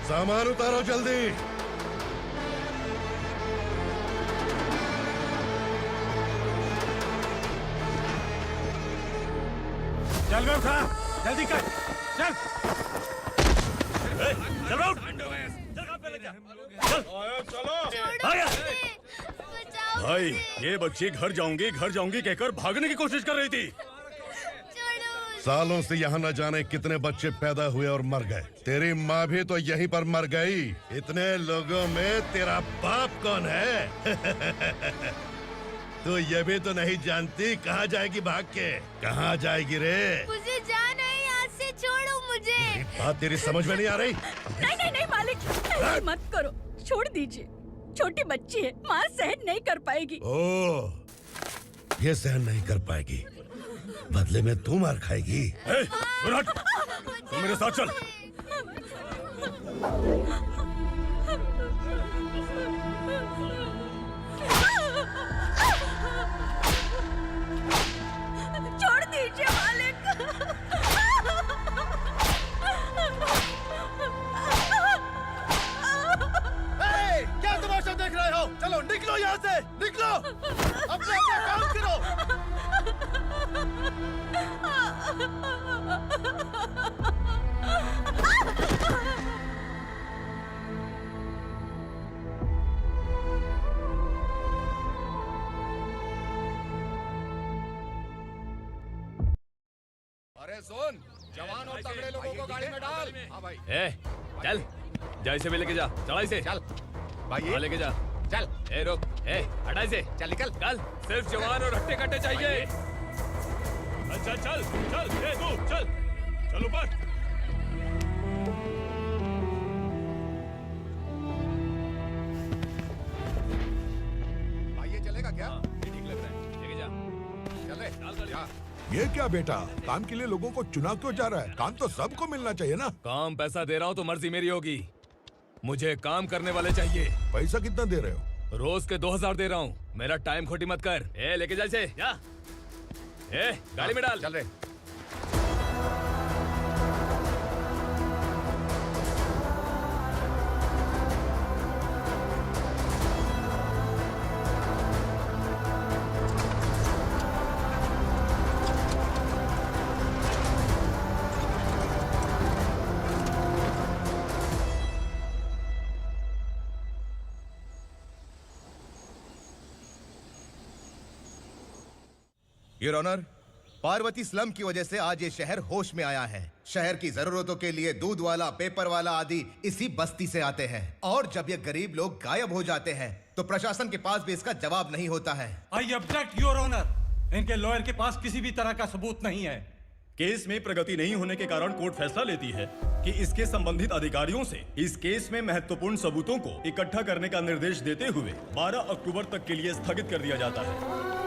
सामान उतारो जल्दी। चल बे उठा, जल्दी कर, चल। चल बे उठ। चलो। भाई, ये बच्ची घर जाऊंगी कहकर भागने की कोशिश कर रही थी। सालों से यहाँ न जाने कितने बच्चे पैदा हुए और मर गए। तेरी माँ भी तो यहीं पर मर गई। इतने लोगों में तेरा बाप कौन है? तू ये भी तो नहीं जानती कहाँ जाएगी भाग के? कहाँ जाएगी रे? मुझे जाना है, यहाँ से छोड़ो मुझे। बात तेरी समझ में नहीं आ रही? नहीं मालिक, ऐसे मत करो, छोड़ दीजिए। छोटी बच्ची है, माँ सहन नहीं कर पाएगी। ओह, ये सहन नहीं कर पाएगी, बदले में तू मार खाएगी। तू मेरे साथ चल। छोड़ दीजिए मालिक। क्या तमाशा देख रहे हो? चलो निकलो यहाँ से, निकलो। अपना काम करो। अरे सुन, जवान और तगड़े लोगों को गाड़ी में डाल। हाँ भाई। चल, जा इसे भी लेके जा, चढ़ाई से। चल भाई, हाँ, लेके जा। चल। रुक, हटाई से। चल निकल। कल सिर्फ जवान और हट्टे कट्टे चाहिए। चल चल चल, तू चल, चल ऊपर। भाई ये चलेगा क्या? ठीक लग रहा है, लेके जा। चले। जा। ये क्या बेटा, काम के लिए लोगों को चुना क्यों जा रहा है? काम तो सबको मिलना चाहिए ना। काम पैसा दे रहा हूँ तो मर्जी मेरी होगी, मुझे काम करने वाले चाहिए। पैसा कितना दे रहे हो? रोज के 2000 दे रहा हूँ, मेरा टाइम खोटी मत कर। लेके जा इसे, जा। गाड़ी में डाल। चल रहे। योर ऑनर, पार्वती स्लम की वजह से आज ये शहर होश में आया है। शहर की जरूरतों के लिए दूध वाला, पेपर वाला आदि इसी बस्ती से आते हैं, और जब ये गरीब लोग गायब हो जाते हैं तो प्रशासन के पास भी इसका जवाब नहीं होता है। आई ऑब्जेक्ट योर ऑनर, इनके लॉयर के पास किसी भी तरह का सबूत नहीं है। केस में प्रगति नहीं होने के कारण कोर्ट फैसला लेती है कि इसके संबंधित अधिकारियों से इस केस में महत्वपूर्ण सबूतों को इकट्ठा करने का निर्देश देते हुए 12 अक्टूबर तक के लिए स्थगित कर दिया जाता है।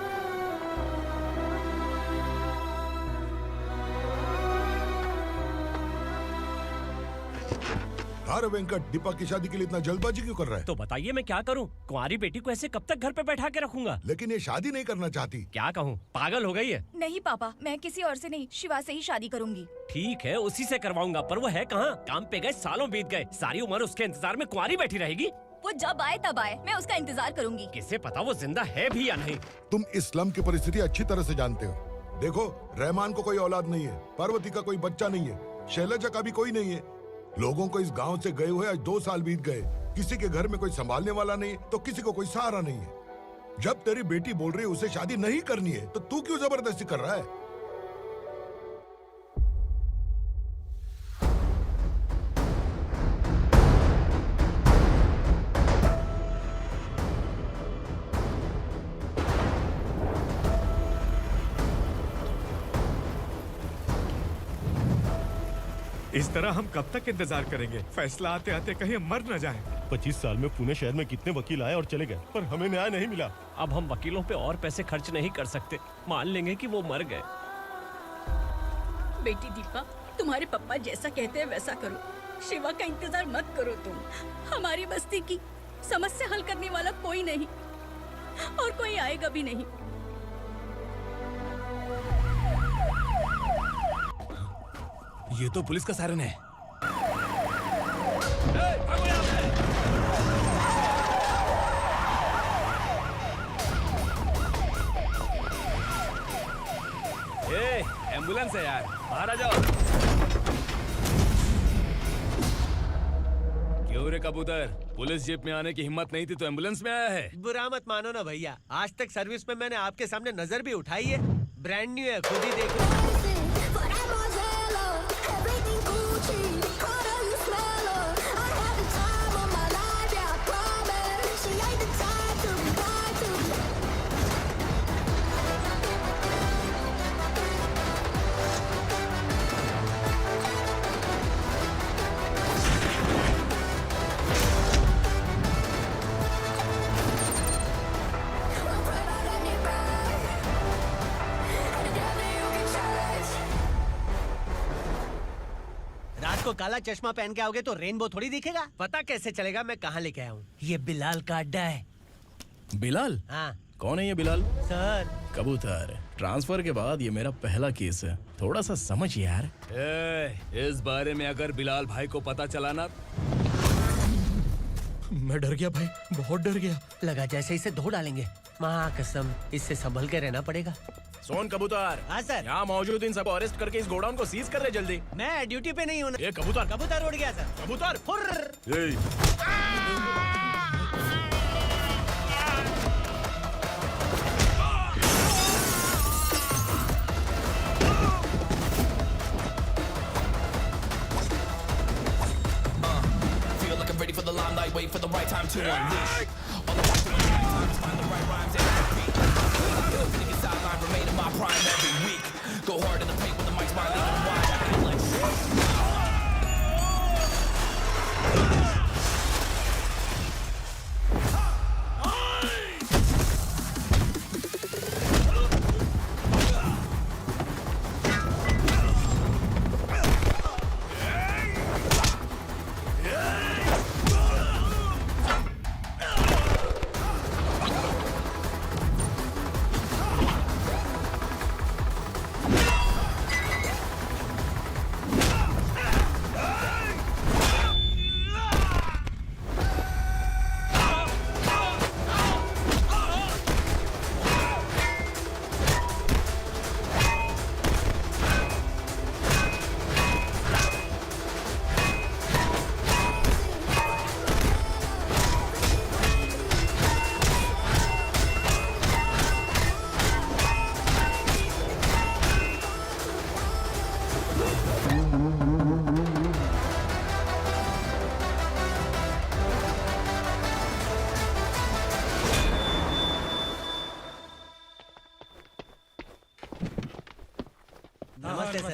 अरे वेंकट, दीपा की शादी के लिए इतना जल्दबाजी क्यों कर रहा है? तो बताइए मैं क्या करूं? कुंवारी बेटी को ऐसे कब तक घर पे बैठा के रखूंगा? लेकिन ये शादी नहीं करना चाहती। क्या कहूं, पागल हो गई है। नहीं पापा, मैं किसी और से नहीं, शिवा से ही शादी करूंगी। ठीक है, उसी से करवाऊंगा, पर वो है कहाँ? काम पे गए, सालों बीत गए, सारी उम्र उसके इंतजार में कुंवारी बैठी रहेगी। वो जब आए तब आए, मैं उसका इंतजार करूंगी। किसे पता वो जिंदा है भी या नहीं। तुम इस्लाम की परिस्थिति अच्छी तरह से जानते हो। देखो, रहमान को कोई औलाद नहीं है, पार्वती का कोई बच्चा नहीं है, शैलजा का भी कोई नहीं है। लोगों को इस गांव से गए हुए आज 2 साल बीत गए। किसी के घर में कोई संभालने वाला नहीं, तो किसी को कोई सहारा नहीं है। जब तेरी बेटी बोल रही है उसे शादी नहीं करनी है, तो तू क्यों जबरदस्ती कर रहा है? इस तरह हम कब तक इंतजार करेंगे? फैसला आते आते कहीं हम मर न जाएं। 25 साल में पुणे शहर में कितने वकील आए और चले गए, पर हमें न्याय नहीं मिला। अब हम वकीलों पे और पैसे खर्च नहीं कर सकते। मान लेंगे कि वो मर गए। बेटी दीपा, तुम्हारे पापा जैसा कहते हैं वैसा करो। शिवा का इंतजार मत करो तुम। हमारी बस्ती की समस्या हल करने वाला कोई नहीं और कोई आएगा भी नहीं। ये तो पुलिस का सायरन है। एम्बुलेंस है यार, बाहर आ जाओ। क्यों रे कबूतर, पुलिस जीप में आने की हिम्मत नहीं थी तो एम्बुलेंस में आया है? बुरा मत मानो ना भैया, आज तक सर्विस में मैंने आपके सामने नजर भी उठाई है। ब्रांड न्यू है, खुद ही देखो। को काला चश्मा पहन के आओगे तो रेनबो थोड़ी दिखेगा। पता कैसे चलेगा मैं कहाँ लेके आया हूँ? ये बिलाल का अड्डा है। बिलाल? हाँ। कौन है ये बिलाल? सर कबूतर, ट्रांसफर के बाद ये मेरा पहला केस है, थोड़ा सा समझ यार। इस बारे में अगर बिलाल भाई को पता चला ना। मैं डर गया भाई, बहुत डर गया। लगा जैसे इसे धो डालेंगे। माँ कसम, इससे संभल के रहना पड़ेगा। सोन कबूतर। हाँ सर। यहाँ मौजूद इन सबको अरेस्ट करके इस गोडाउन को सीज कर दे जल्दी। मैं ड्यूटी पे नहीं हूँ। ये कबूतर। कबूतर उड़ गया सर। कबूतर। Feel like I'm ready for the limelight, wait for the right time to unleash. All I want to do is find the right rhymes and beat. Ill thinking sideline, remain in my prime every week. Go hard in the paint when the mic's my leading wide. I feel like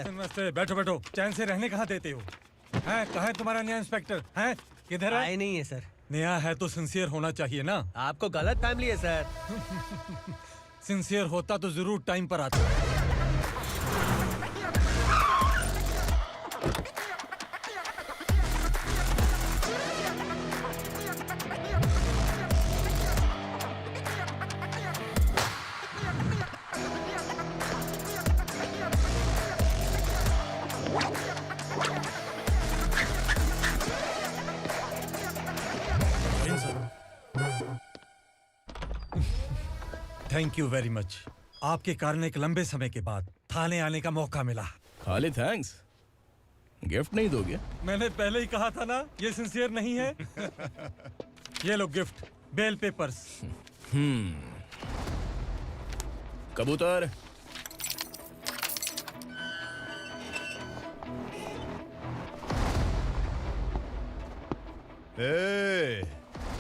नमस्ते, बैठो बैठो। चैन से रहने कहाँ देते हो? हैं, कहाँ है तुम्हारा नया इंस्पेक्टर? हैं, किधर है? आए नहीं है सर। नया है तो सिंसियर होना चाहिए ना। आपको गलत फैमिली है सर। सिंसियर होता तो जरूर टाइम पर आता। Thank you very much. आपके कारण एक लंबे समय के बाद थाने आने का मौका मिला। खाली थैंक्स, गिफ्ट नहीं दोगे? मैंने पहले ही कहा था ना, ये सिंसियर नहीं है। ये लो गिफ्ट, बेल पेपर्स। कबूतर,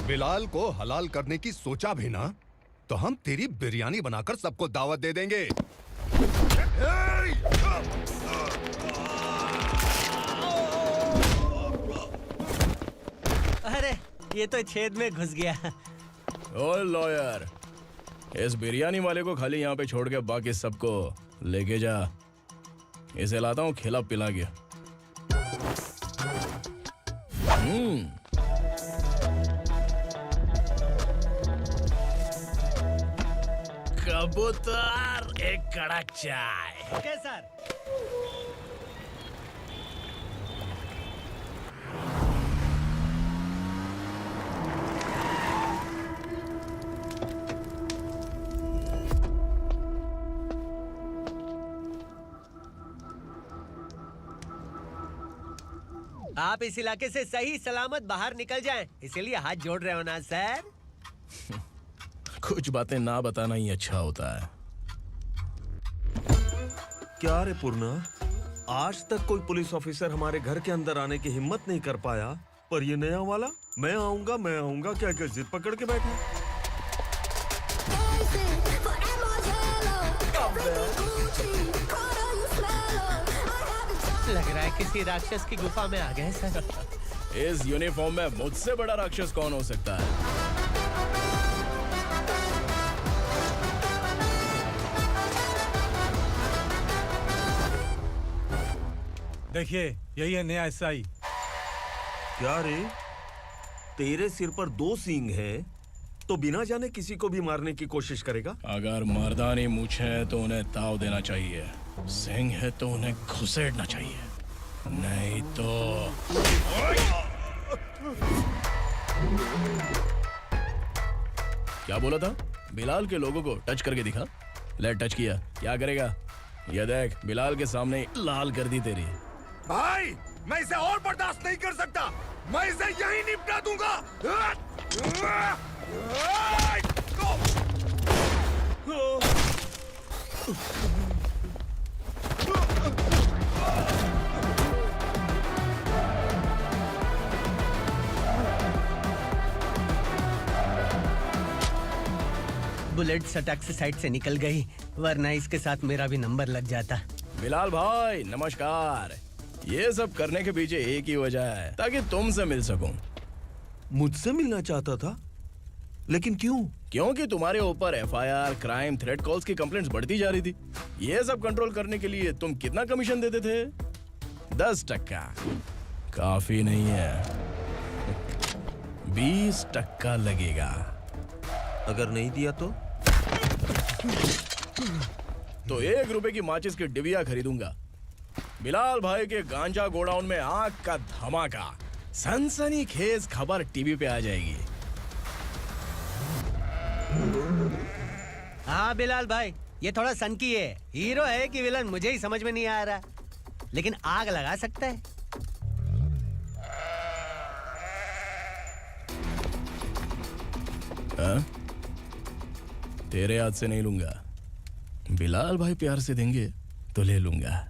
बिलाल को हलाल करने की सोचा भी ना तो हम तेरी बिरयानी बनाकर सबको दावत दे देंगे। अरे ये तो छेद में घुस गया। ओ लॉयर, इस बिरयानी वाले को खाली यहाँ पे छोड़ के बाकी सबको लेके जा। इसे लाता हूँ खिला पिला के। कबूतर, एक कड़क चाय। Okay sir. आप इस इलाके से सही सलामत बाहर निकल जाएं, इसीलिए हाथ जोड़ रहे हो ना सर? कुछ बातें ना बताना ही अच्छा होता है। क्या रे पूर्णा, आज तक कोई पुलिस ऑफिसर हमारे घर के अंदर आने की हिम्मत नहीं कर पाया, पर ये नया वाला मैं आऊंगा क्या क्या जिद पकड़ के बैठा। लग रहा है किसी राक्षस की गुफा में आ गए सर। इस यूनिफॉर्म में मुझसे बड़ा राक्षस कौन हो सकता है? देखिए, यही है नया एसआई। क्या रे, तेरे सिर पर 2 सींग है तो बिना जाने किसी को भी मारने की कोशिश करेगा? अगर मर्दानी मूछें है तो उन्हें ताव देना चाहिए, सिंह है तो उन्हें घुसेड़ना चाहिए, नहीं तो। क्या बोला था? बिलाल के लोगों को टच करके दिखा। ले टच किया, क्या करेगा? ये देख, बिलाल के सामने ही लाल कर दी तेरी। भाई, मैं इसे और बर्दाश्त नहीं कर सकता, मैं इसे यहीं निपटा दूंगा। बुलेट सटक से साइड से निकल गई, वरना इसके साथ मेरा भी नंबर लग जाता। बिलाल भाई नमस्कार। ये सब करने के पीछे एक ही वजह है, ताकि तुमसे मिल सकूं। मुझसे मिलना चाहता था? लेकिन क्यों? क्योंकि तुम्हारे ऊपर एफआईआर, क्राइम, थ्रेट कॉल्स की कंप्लेंट्स बढ़ती जा रही थी। ये सब कंट्रोल करने के लिए तुम कितना कमीशन देते थे? 10%। काफी नहीं है, 20% लगेगा। अगर नहीं दिया तो 1 रुपए की माचिस की डिबिया खरीदूंगा। बिलाल भाई के गांजा गोडाउन में आग का धमाका, सनसनीखेज खबर टीवी पे आ जाएगी। हाँ बिलाल भाई, ये थोड़ा सनकी है, हीरो है कि विलन मुझे ही समझ में नहीं आ रहा, लेकिन आग लगा सकता है। तेरे हाथ से नहीं लूंगा, बिलाल भाई प्यार से देंगे तो ले लूंगा।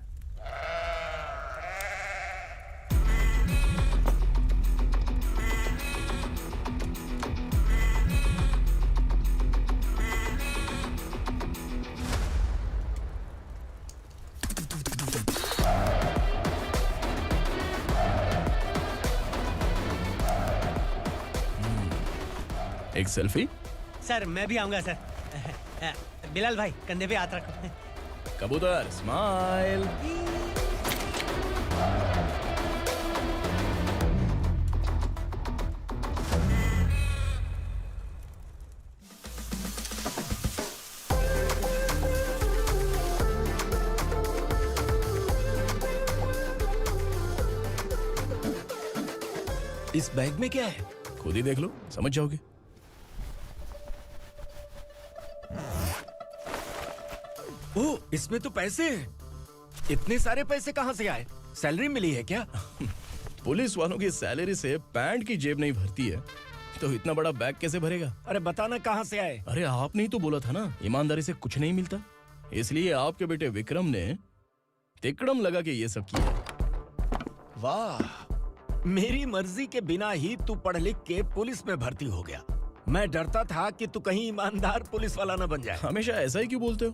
एक सेल्फी? सर मैं भी आऊंगा सर। बिलाल भाई कंधे पे हाथ रखो। कबूतर स्माइल। इस बैग में क्या है? खुद ही देख लो, समझ जाओगे। ओह, इसमें तो पैसे हैं। इतने सारे पैसे कहां से आए? सैलरी मिली है क्या? पुलिस वालों की सैलरी से पैंट की जेब नहीं भरती है, तो इतना बड़ा बैग कैसे भरेगा? अरे बताना कहां से आए? अरे आपने ही तो बोला था ना, ईमानदारी से कुछ नहीं मिलता, इसलिए आपके बेटे विक्रम ने तिकड़म लगा के ये सब किया। वाह, मेरी मर्जी के बिना ही तू पढ़ लिख के पुलिस में भर्ती हो गया। मैं डरता था कि तू कहीं ईमानदार पुलिस वाला न बन जाए। हमेशा ऐसा ही क्यों बोलते हो?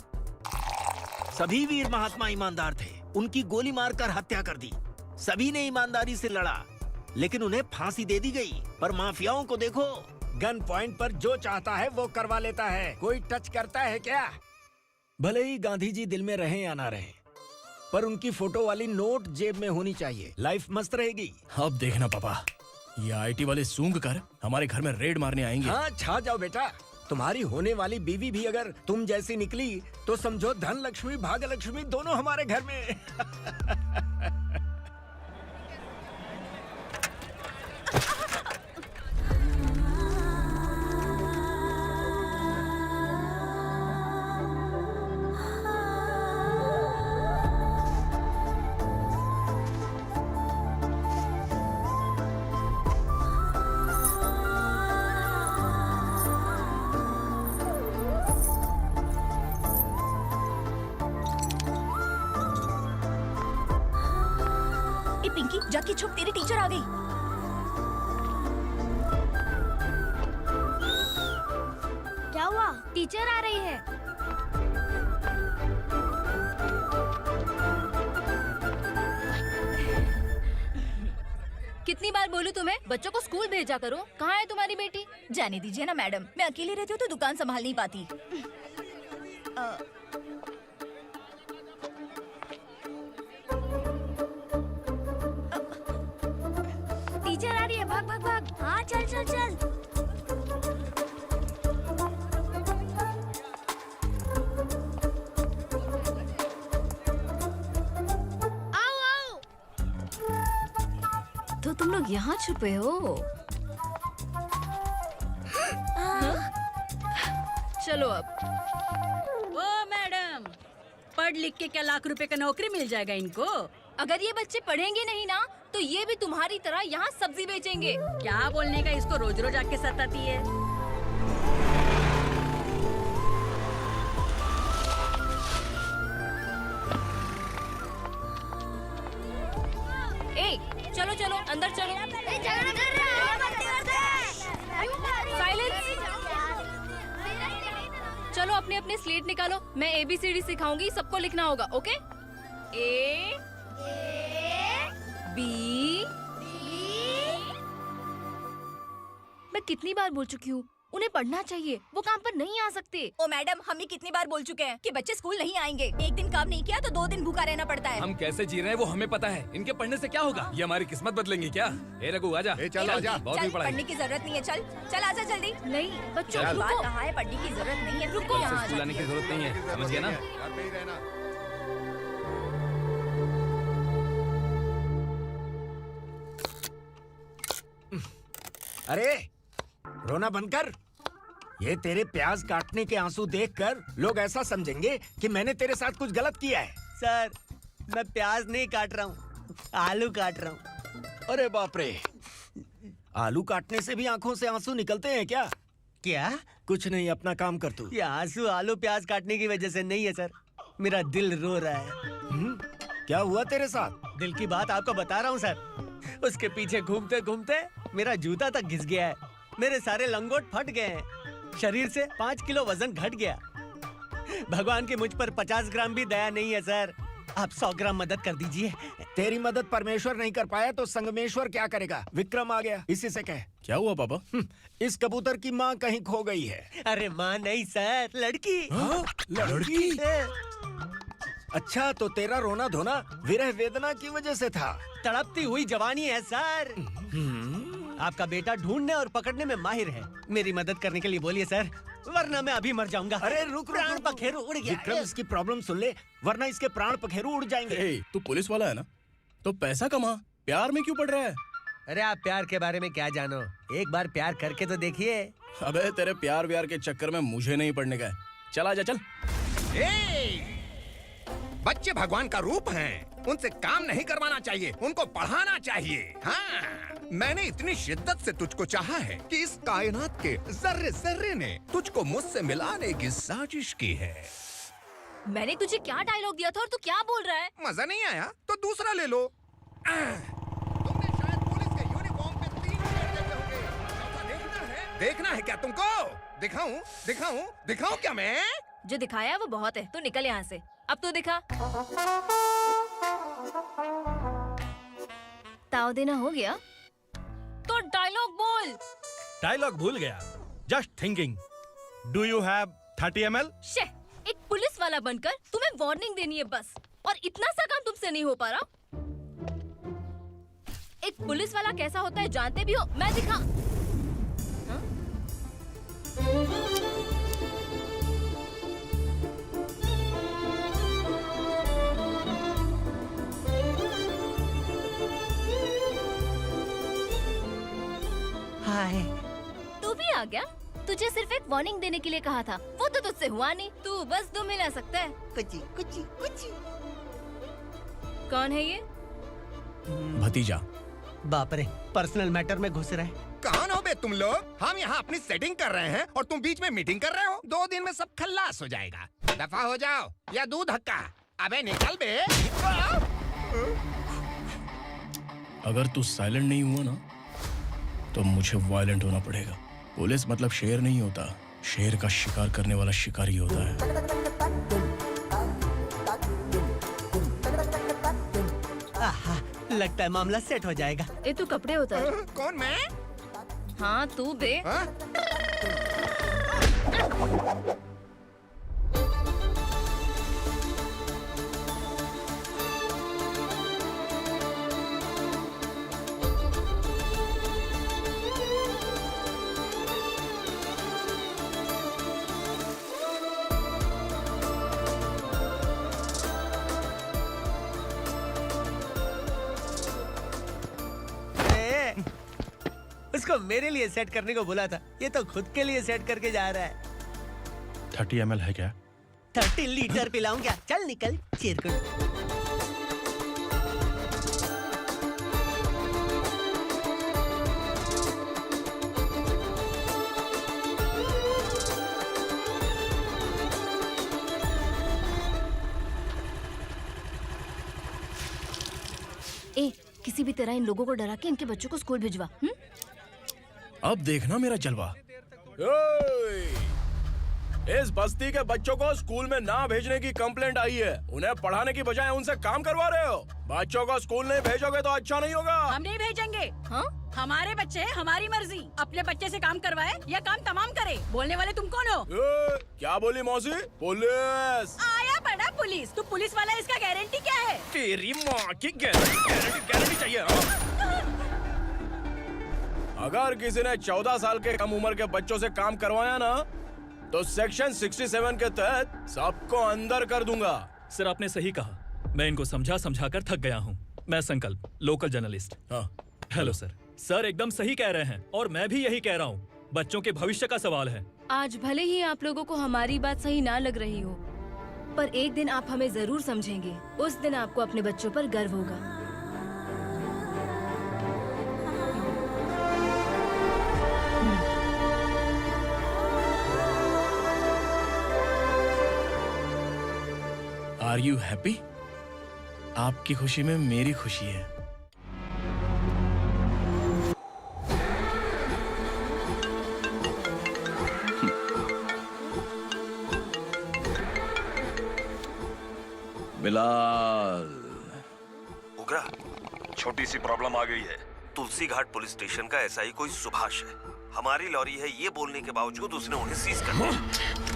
सभी वीर महात्मा ईमानदार थे, उनकी गोली मारकर हत्या कर दी। सभी ने ईमानदारी से लड़ा, लेकिन उन्हें फांसी दे दी गई। पर माफियाओं को देखो, गन पॉइंट पर जो चाहता है वो करवा लेता है। कोई टच करता है क्या? भले ही गांधी जी दिल में रहे या ना रहे, पर उनकी फोटो वाली नोट जेब में होनी चाहिए। लाइफ मस्त रहेगी। अब देखना पापा, ये आईटी वाले सूंघ कर हमारे घर में रेड मारने आएंगे। हाँ, छा जाओ बेटा। तुम्हारी होने वाली बीवी भी अगर तुम जैसी निकली तो समझो धन लक्ष्मी भाग्य लक्ष्मी दोनों हमारे घर में। पिंकी, जाके छुप, तेरी टीचर आ गई। क्या हुआ? टीचर आ रही है। कितनी बार बोलूं तुम्हें, बच्चों को स्कूल भेजा करो। कहाँ है तुम्हारी बेटी? जाने दीजिए ना मैडम, मैं अकेली रहती हूँ तो दुकान संभाल नहीं पाती। टीचर आ रही है, भाग भाग भाग। हाँ चल चल चल। आओ आओ। तो तुम लोग यहाँ छुपे हो? चलो अब। ओ मैडम, पढ़ लिख के क्या लाख रुपए का नौकरी मिल जाएगा इनको? अगर ये बच्चे पढ़ेंगे नहीं ना तो ये भी तुम्हारी तरह यहाँ सब्जी बेचेंगे। क्या बोलने का, इसको रोज रोज आके सताती है। ए, चलो चलो अंदर चलो। साइलेंस। चलो अपने अपने स्लेट निकालो, मैं ABCD सिखाऊंगी, सबको लिखना होगा। ओके? A B। मैं कितनी बार बोल चुकी हूँ, उन्हें पढ़ना चाहिए, वो काम पर नहीं आ सकते। ओ मैडम, हम भी कितनी बार बोल चुके हैं कि बच्चे स्कूल नहीं आएंगे। एक दिन काम नहीं किया तो 2 दिन भूखा रहना पड़ता है। हम कैसे जी रहे हैं वो हमें पता है। इनके पढ़ने से क्या होगा? ये हमारी किस्मत बदलेंगी क्या? ए रघु आजा। चल आजा। बहुत भी पढ़ाई। पढ़ने की जरूरत नहीं है, चल चल आजा जल्दी। नहीं बच्चों चल। रुको। कहा है पढ़ने की जरूरत नहीं है, रुको। इसे स्कूल आने की जरूरत नहीं है, समझ गया ना? घर पे ही रहना। अरे रोना बंद कर। ये तेरे प्याज काटने के आंसू देखकर लोग ऐसा समझेंगे कि मैंने तेरे साथ कुछ गलत किया है। सर, मैं प्याज नहीं काट रहा हूँ, आलू काट रहा हूँ। अरे बाप रे, आलू काटने से भी आंखों से आंसू निकलते हैं क्या? क्या? कुछ नहीं, अपना काम कर तू। ये आंसू आलू प्याज काटने की वजह से नहीं है सर, मेरा दिल रो रहा है। क्या हुआ तेरे साथ? दिल की बात आपको बता रहा हूँ सर। उसके पीछे घूमते घूमते मेरा जूता तक घिस गया है, मेरे सारे लंगोट फट गए हैं, शरीर से 5 किलो वजन घट गया। भगवान की मुझ पर 50 ग्राम भी दया नहीं है सर, आप 100 ग्राम मदद कर दीजिए। तेरी मदद परमेश्वर नहीं कर पाया तो संगमेश्वर क्या करेगा? विक्रम आ गया, इसी से कह। क्या हुआ पापा? इस कबूतर की माँ कहीं खो गई है। अरे माँ नहीं सर, लड़की। लड़की? अच्छा, तो तेरा रोना धोना विरह वेदना की वजह से था। तड़पती हुई जवानी है सर। आपका बेटा ढूंढने और पकड़ने में माहिर है, मेरी मदद करने के लिए बोलिए सर, वरना मैं अभी मर जाऊंगा। अरे रुक, प्राण पखेरु उड़ गया। विक्रम, इसकी प्रॉब्लम सुन ले, वरना इसके प्राण पखेरु उड़ जाएंगे। तू पुलिस वाला है ना, तो पैसा कमा, प्यार में क्यों पड़ रहा है? अरे आप प्यार के बारे में क्या जानो, एक बार प्यार करके तो देखिए। अबे तेरे प्यार व्यार के चक्कर में मुझे नहीं पड़ने का है। चल आजा चल। बच्चे भगवान का रूप हैं, उनसे काम नहीं करवाना चाहिए, उनको पढ़ाना चाहिए। हाँ, मैंने इतनी शिद्दत से तुझको चाहा है कि इस कायनात के जर्रे जर्रे ने तुझको मुझसे मिलाने की साजिश की है। मैंने तुझे क्या डायलॉग दिया था और तू क्या बोल रहा है? मजा नहीं आया तो दूसरा ले लो। तुमने शायद पुलिस के यूनिफॉर्म पे 3 शेर देखे होंगे। देखना है क्या तुमको? दिखाऊं दिखाऊं दिखाऊं क्या मैं? जो दिखाया है वो बहुत है, तू निकल यहाँ से। अब तू दिखा। ताव देना हो गया? तो डायलॉग बोल। डायलॉग भूल गया। Just thinking. Do you have 30 ml? शे, एक पुलिस वाला बनकर तुम्हें वार्निंग देनी है बस, और इतना सा काम तुमसे नहीं हो पा रहा। एक पुलिस वाला कैसा होता है जानते भी हो? मैं दिखा। हाँ? हाय। तू भी आ गया? तुझे सिर्फ एक वार्निंग देने के लिए कहा था, वो तो तुझसे हुआ नहीं। तू बस 2 मिला सकता है। कुची कुची कुची। कौन है ये? भतीजा। बाप रे, पर्सनल मैटर में घुस रहे। कौन हो बे तुम लोग? हम यहाँ अपनी सेटिंग कर रहे हैं और तुम बीच में मीटिंग कर रहे हो। 2 दिन में सब खल्लास हो जाएगा। दफा हो जाओ या दूध हक्का। अबे निकल बे। अगर तू साइलेंट नहीं हुआ ना तो मुझे वायलेंट होना पड़ेगा। पुलिस मतलब शेर नहीं होता, शेर का शिकार करने वाला शिकारी होता है। आहा, लगता है मामला सेट हो जाएगा। ये तू कपड़े उतार। कौन मैं? हाँ तू बे। उसको मेरे लिए सेट करने को बोला था, ये तो खुद के लिए सेट करके जा रहा है। 30 ml है क्या? 30 लीटर पिलाऊं क्या? चल निकल चिरकुट। ए, किसी भी तरह इन लोगों को डरा के इनके बच्चों को स्कूल भिजवा। अब देखना मेरा जलवा। इस बस्ती के बच्चों को स्कूल में ना भेजने की कंप्लेंट आई है। उन्हें पढ़ाने की बजाय उनसे काम करवा रहे हो। बच्चों को स्कूल नहीं भेजोगे तो अच्छा नहीं होगा। हम नहीं भेजेंगे। हाँ? हमारे बच्चे हमारी मर्जी। अपने बच्चे से काम करवाए या काम तमाम करे। बोलने वाले तुम कौन हो? क्या बोली मौसी? पुलिस आया बड़ा पुलिस। तू पुलिस वाला, इसका गारंटी क्या है? तेरी माँ की गारंटी चाहिए। अगर किसी ने 14 साल के कम उम्र के बच्चों से काम करवाया ना तो सेक्शन 67 के तहत सबको अंदर कर दूंगा। सर आपने सही कहा। मैं इनको समझा कर थक गया हूँ। मैं संकल्प, लोकल जर्नलिस्ट। हाँ। Hello sir. सर एकदम सही कह रहे हैं और मैं भी यही कह रहा हूँ। बच्चों के भविष्य का सवाल है। आज भले ही आप लोगों को हमारी बात सही ना लग रही हो, पर एक दिन आप हमें जरूर समझेंगे। उस दिन आपको अपने बच्चों पर गर्व होगा। Are you happy? आपकी खुशी में मेरी खुशी है। बिलाल। उग्रा, छोटी सी प्रॉब्लम आ गई है। तुलसी घाट पुलिस स्टेशन का एसआई कोई सुभाष है। हमारी लॉरी है ये बोलने के बावजूद उसने उन्हें सीज कर दिया।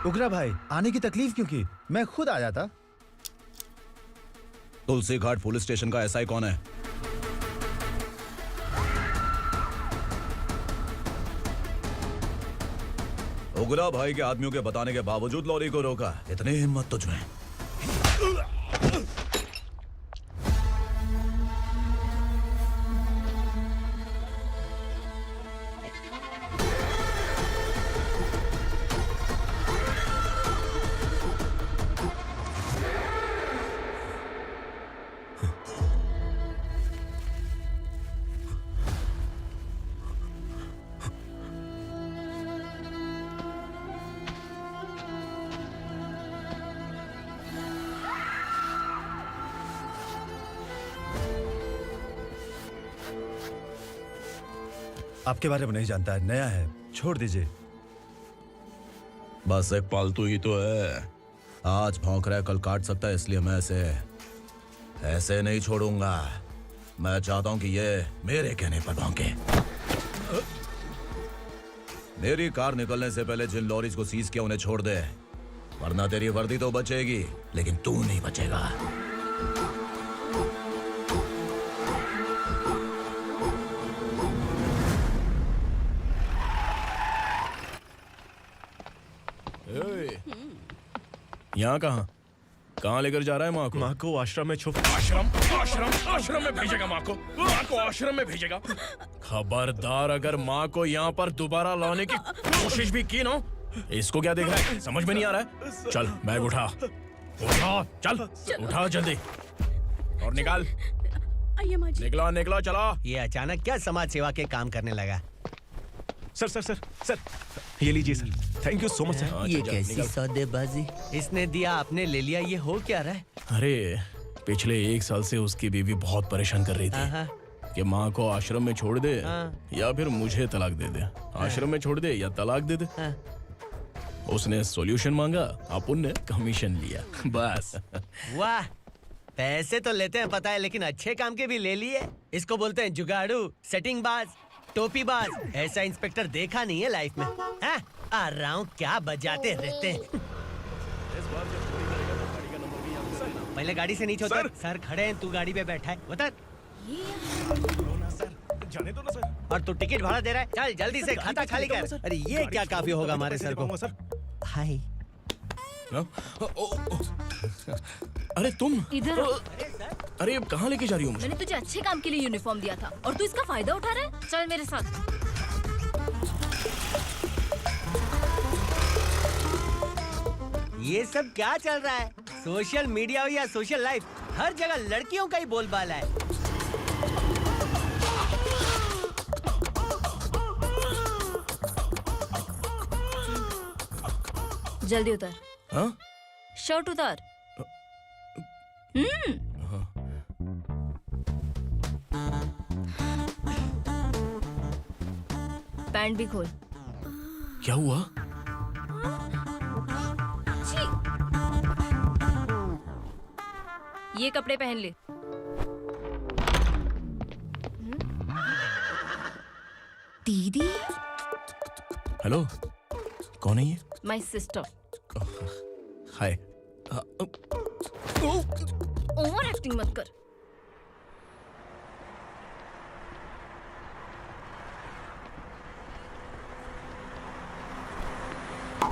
उग्रा भाई, आने की तकलीफ क्यों की? मैं खुद आ जाता। तुलसी घाट पुलिस स्टेशन का एसआई कौन है? उग्रा भाई के आदमियों के बताने के बावजूद लॉरी को रोका। इतनी हिम्मत तुझमें? आपके बारे में नहीं जानता है, नया है, छोड़ दीजिए। बस एक पालतू ही तो है। आज भौंक रहा है, कल काट सकता है, इसलिए मैं ऐसे नहीं छोड़ूंगा। मैं चाहता हूं कि ये मेरे कहने पर भौंके। मेरी कार निकलने से पहले जिन लॉरीज को सीज किया उन्हें छोड़ दे, वरना तेरी वर्दी तो बचेगी लेकिन तू नहीं बचेगा। यहाँ कहाँ लेकर जा रहा है माँ को? माँ को आश्रम में छुप। आश्रम में भेजेगा माँ को आश्रम में भेजेगा। खबरदार, अगर माँ को यहाँ पर दोबारा लाने की कोशिश भी की ना, इसको क्या देख रहा है, समझ में नहीं आ रहा है? चल बैग उठा, चल उठा जल्दी और निकाल। आइए माँ जी। निकला चला। ये अचानक क्या समाज सेवा के काम करने लगा? सर ये लीजिए sir. Thank you so much sir. ये कैसी सौदेबाजी? इसने दिया, आपने ले लिया, ये हो क्या रहा है? अरे पिछले 1 साल से उसकी बीवी बहुत परेशान कर रही थी कि माँ को आश्रम में छोड़ दे या फिर मुझे तलाक दे दे। आश्रम में छोड़ दे या तलाक दे दे। उसने सॉल्यूशन मांगा, अपन ने कमीशन लिया, बस। वाह, पैसे तो लेते हैं पता है, लेकिन अच्छे काम के भी ले लिए। इसको बोलते हैं जुगाड़ू, सेटिंग बाज, टोपी बाज। ऐसा इंस्पेक्टर देखा नहीं है लाइफ में। हाँ? आ रहा हूँ, क्या बजाते रहते हैं। पहले गाड़ी से नीचे उतर। सर खड़े हैं, तू गाड़ी पे बैठा है, उतर। जाने दो ना सर। और तू टिकट भाड़ा दे रहा है, चल जल्दी से खाता खाली कर। अरे ये क्या काफी होगा हमारे सर को। हाय। अरे तुम इधर। अरे कहाँ लेके जा रही हो? मैंने तुझे अच्छे काम के लिए यूनिफॉर्म दिया था और तू इसका फायदा उठा रहा है। चल मेरे साथ। ये सब क्या चल रहा है? सोशल मीडिया हो या सोशल लाइफ, हर जगह लड़कियों का ही बोलबाला है। जल्दी उतर। हाँ? शर्ट उतार। पैंट भी खोल। क्या हुआ? ये कपड़े पहन ले। दीदी। हेलो, कौन है ये? My sister. Hi. Over acting मत कर।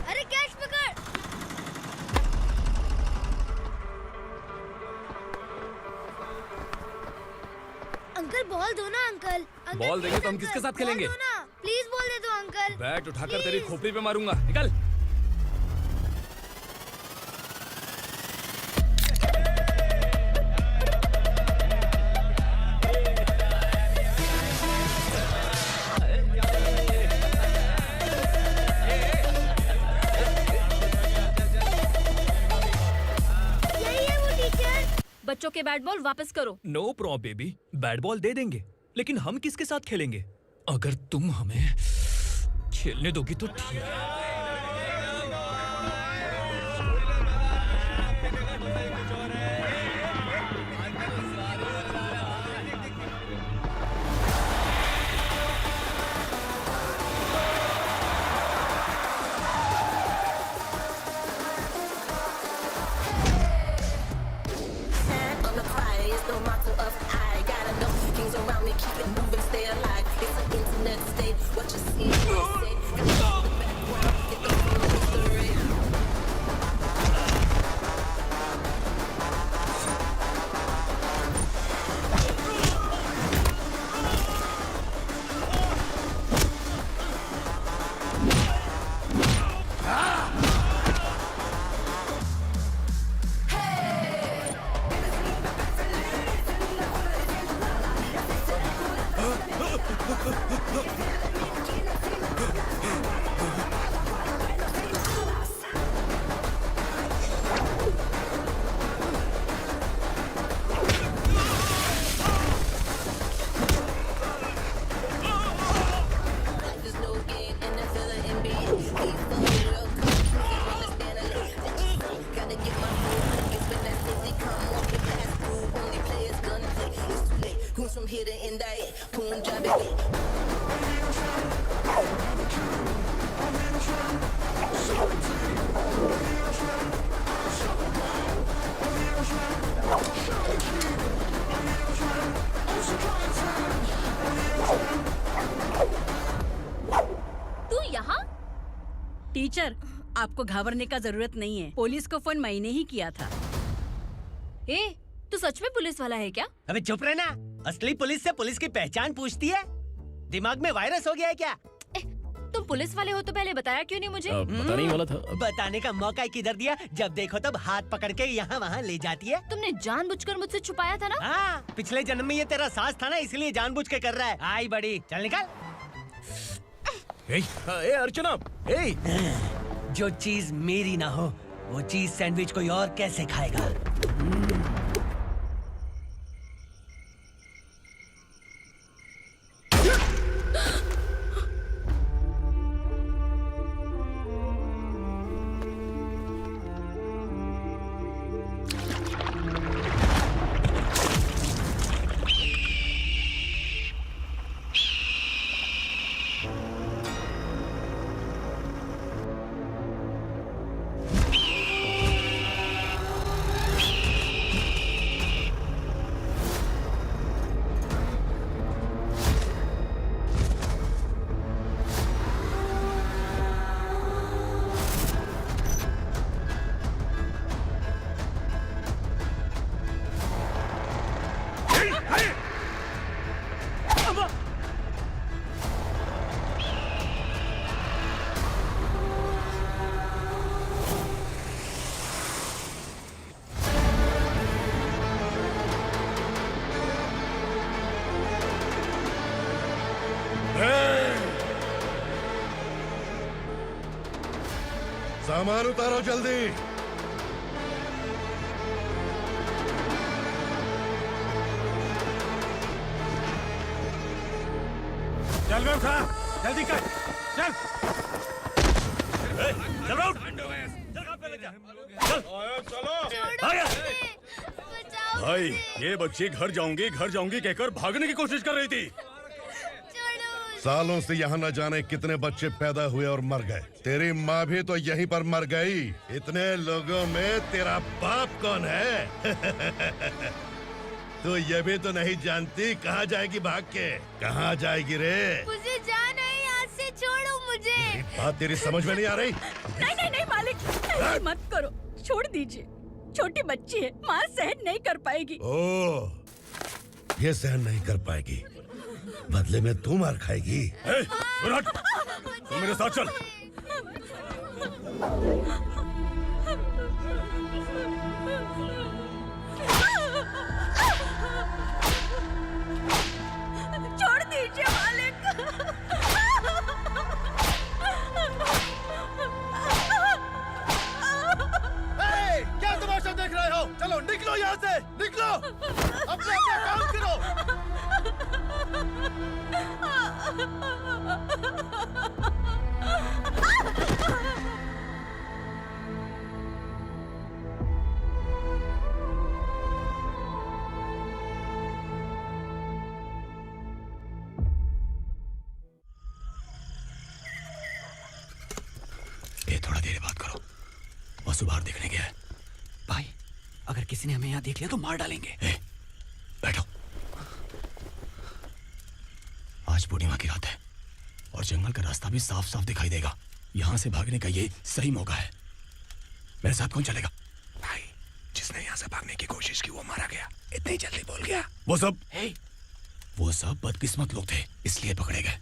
अरे कैश पकड़। अंकल बॉल दो ना अंकल। बॉल देंगे तो हम किसके साथ खेलेंगे? प्लीज बॉल दे दो अंकल। बैट उठाकर तेरी खोपड़ी पे मारूंगा, निकल। बच्चों के बैट बॉल वापस करो। No problem baby, bat ball दे देंगे, लेकिन हम किसके साथ खेलेंगे? अगर तुम हमें खेलने दोगी तो ठीक है। Keep it moving, stay alive. It's an internet state. What you see, what you say. hit it in that Punjabi. तू यहाँ? टीचर, आपको घबराने का जरूरत नहीं है। पुलिस को फोन मैंने ही किया था। ए, तू सच में पुलिस वाला है क्या? अबे चुप रहना। असली पुलिस से पुलिस की पहचान पूछती है? दिमाग में वायरस हो गया है क्या? तुम पुलिस वाले हो तो पहले बताया क्यों नहीं मुझे? बताने ही वाला था। बताने का मौका किधर दिया? जब देखो तब हाथ पकड़ के यहाँ वहाँ ले जाती है। तुमने जानबूझकर मुझसे छुपाया था ना? हाँ, पिछले जन्म में ये तेरा सास था ना, इसलिए जानबूझ के कर रहा है। आई बड़ी, चल निकल। ए अर्चना, ए! जो चीज मेरी ना हो, वो चीज सैंडविच कोई और कैसे खाएगा? सामान उतारो जल्दी। चल बे उठा, जल्दी कर, चल। चल बे उठ। चलो। भाई, ये बच्ची घर जाऊंगी कहकर भागने की कोशिश कर रही थी। सालों से यहाँ न जाने कितने बच्चे पैदा हुए और मर गए। तेरी माँ भी तो यहीं पर मर गई। इतने लोगों में तेरा बाप कौन है? तो ये भी तो नहीं जानती कहाँ जाएगी भाग के? कहाँ जाएगी रे? मुझे जाना है, यहाँ से छोड़ो मुझे। बात तेरी समझ में नहीं आ रही? नहीं मालिक, ऐसे मत करो, छोड़ दीजिए। छोटी बच्ची है, माँ सहन नहीं कर पाएगी। ओह, ये सहन नहीं कर पाएगी, बदले में तू मार खाएगी। तू मेरे साथ चल। छोड़ दीजिए मालिक। क्या तमाशा देख रहे हो? चलो निकलो यहाँ से, निकलो। अपना काम करो। ये थोड़ा देर बात करो, वसु बाहर देखने गया है। भाई, अगर किसी ने हमें यहाँ देख लिया तो मार डालेंगे। बैठो। आज पूर्णिमा की रात है और जंगल का रास्ता भी साफ साफ दिखाई देगा। यहाँ से भागने का ये सही मौका है। मेरे साथ कौन चलेगा? भाई, जिसने यहाँ से भागने की कोशिश की वो मारा गया। इतनी जल्दी बोल गया। वो सब बदकिस्मत लोग थे, इसलिए पकड़े गए।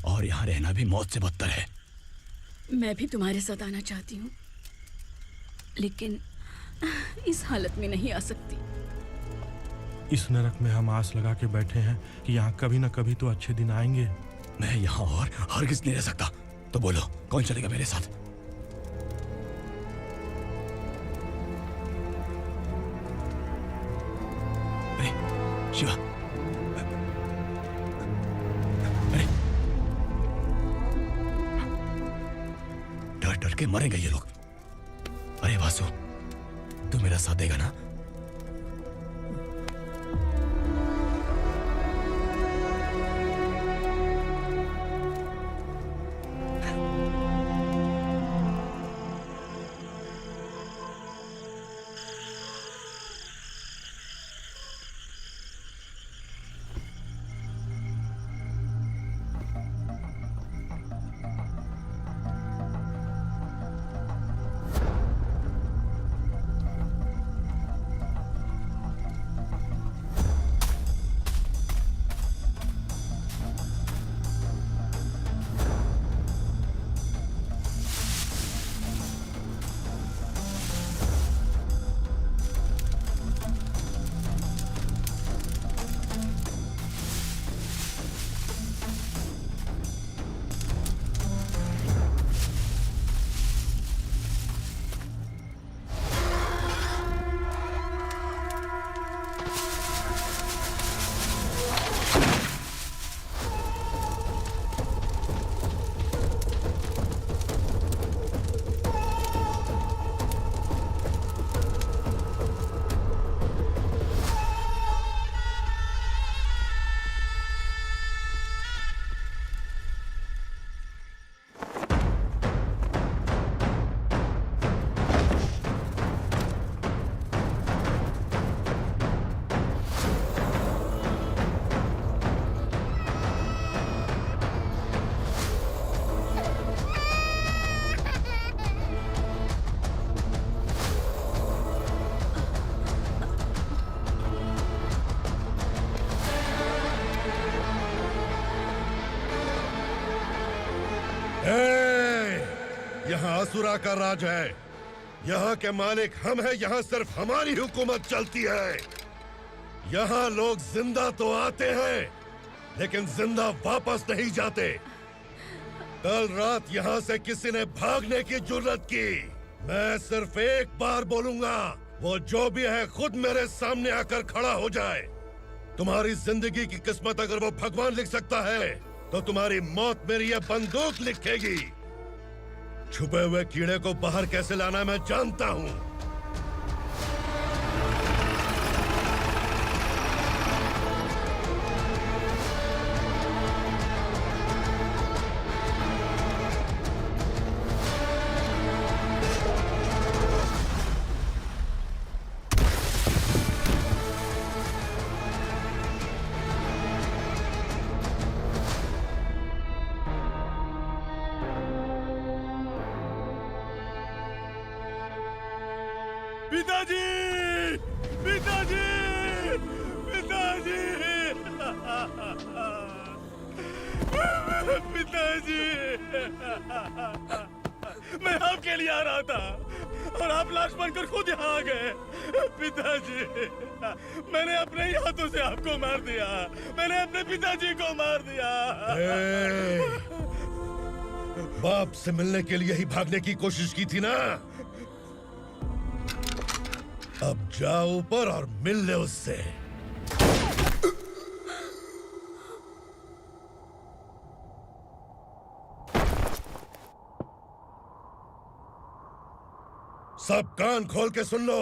और यहाँ रहना भी मौत से बदतर है। मैं भी तुम्हारे साथ आना चाहती हूँ, लेकिन इस हालत में नहीं आ सकती। इस नरक में हम आस लगा के बैठे हैं कि यहाँ कभी न कभी तो अच्छे दिन आएंगे। मैं यहाँ और हरगिज़ नहीं रह सकता। तो बोलो, कौन चलेगा मेरे साथ? अरे शिवा, अरे डर डर के मरेंगे ये लोग। अरे वासु, तू मेरा साथ देगा ना? आसुरा का राज है। यहाँ के मालिक हम हैं, यहाँ सिर्फ हमारी हुकूमत चलती है। यहाँ लोग जिंदा तो आते हैं लेकिन जिंदा वापस नहीं जाते। कल रात यहाँ से किसी ने भागने की जुर्रत की, मैं सिर्फ एक बार बोलूंगा, वो जो भी है खुद मेरे सामने आकर खड़ा हो जाए। तुम्हारी जिंदगी की किस्मत अगर वो भगवान लिख सकता है तो तुम्हारी मौत मेरी ये बंदूक लिखेगी। छुपे हुए कीड़े को बाहर कैसे लाना मैं जानता हूँ। पिताजी, पिताजी, पिताजी, पिताजी, मैं आपके लिए आ रहा था और आप लाश बनकर खुद यहाँ आ गए। पिताजी, मैंने अपने ही हाथों से आपको मार दिया। मैंने अपने पिताजी को मार दिया। बाप से मिलने के लिए ही भागने की कोशिश की थी ना? अब जाओ ऊपर और मिल ले उससे। सब कान खोल के सुन लो।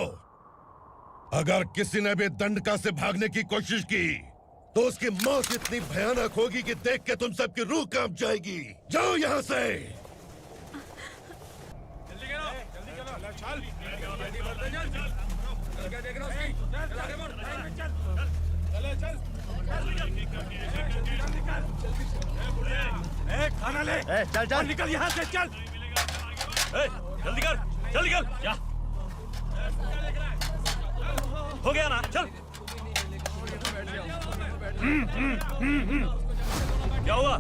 अगर किसी ने भी दंडका से भागने की कोशिश की तो उसकी मौत इतनी भयानक होगी कि देख के तुम सबकी रूह कांप जाएगी। जाओ यहाँ से। खाना ले। चल चल निकल यहाँ से, चल। जल्दी कर, जल्दी कर। क्या हो गया ना? चल। क्या हुआ?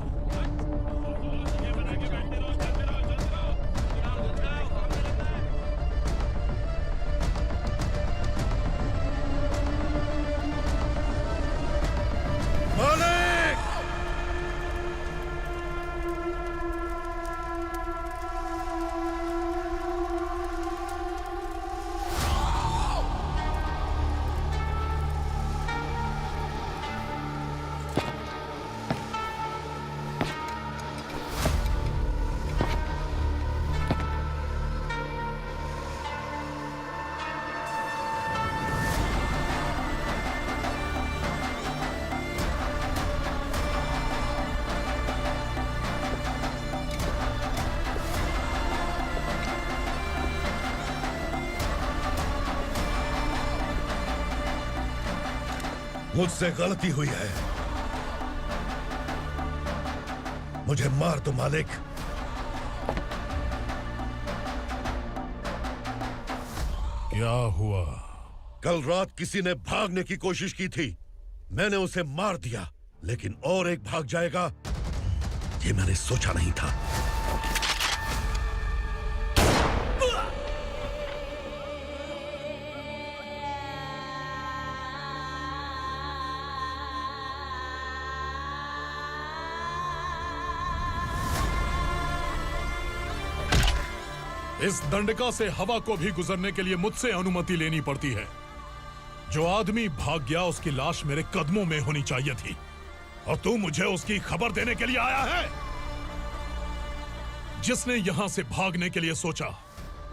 मालिक! मुझसे गलती हुई है, मुझे मार दो मालिक। क्या हुआ? कल रात किसी ने भागने की कोशिश की थी, मैंने उसे मार दिया, लेकिन और एक भाग जाएगा ये मैंने सोचा नहीं था। इस दंडका से हवा को भी गुजरने के लिए मुझसे अनुमति लेनी पड़ती है। जो आदमी भाग गया उसकी लाश मेरे कदमों में होनी चाहिए थी, और तू मुझे उसकी खबर देने के लिए आया है। जिसने यहां से भागने के लिए सोचा,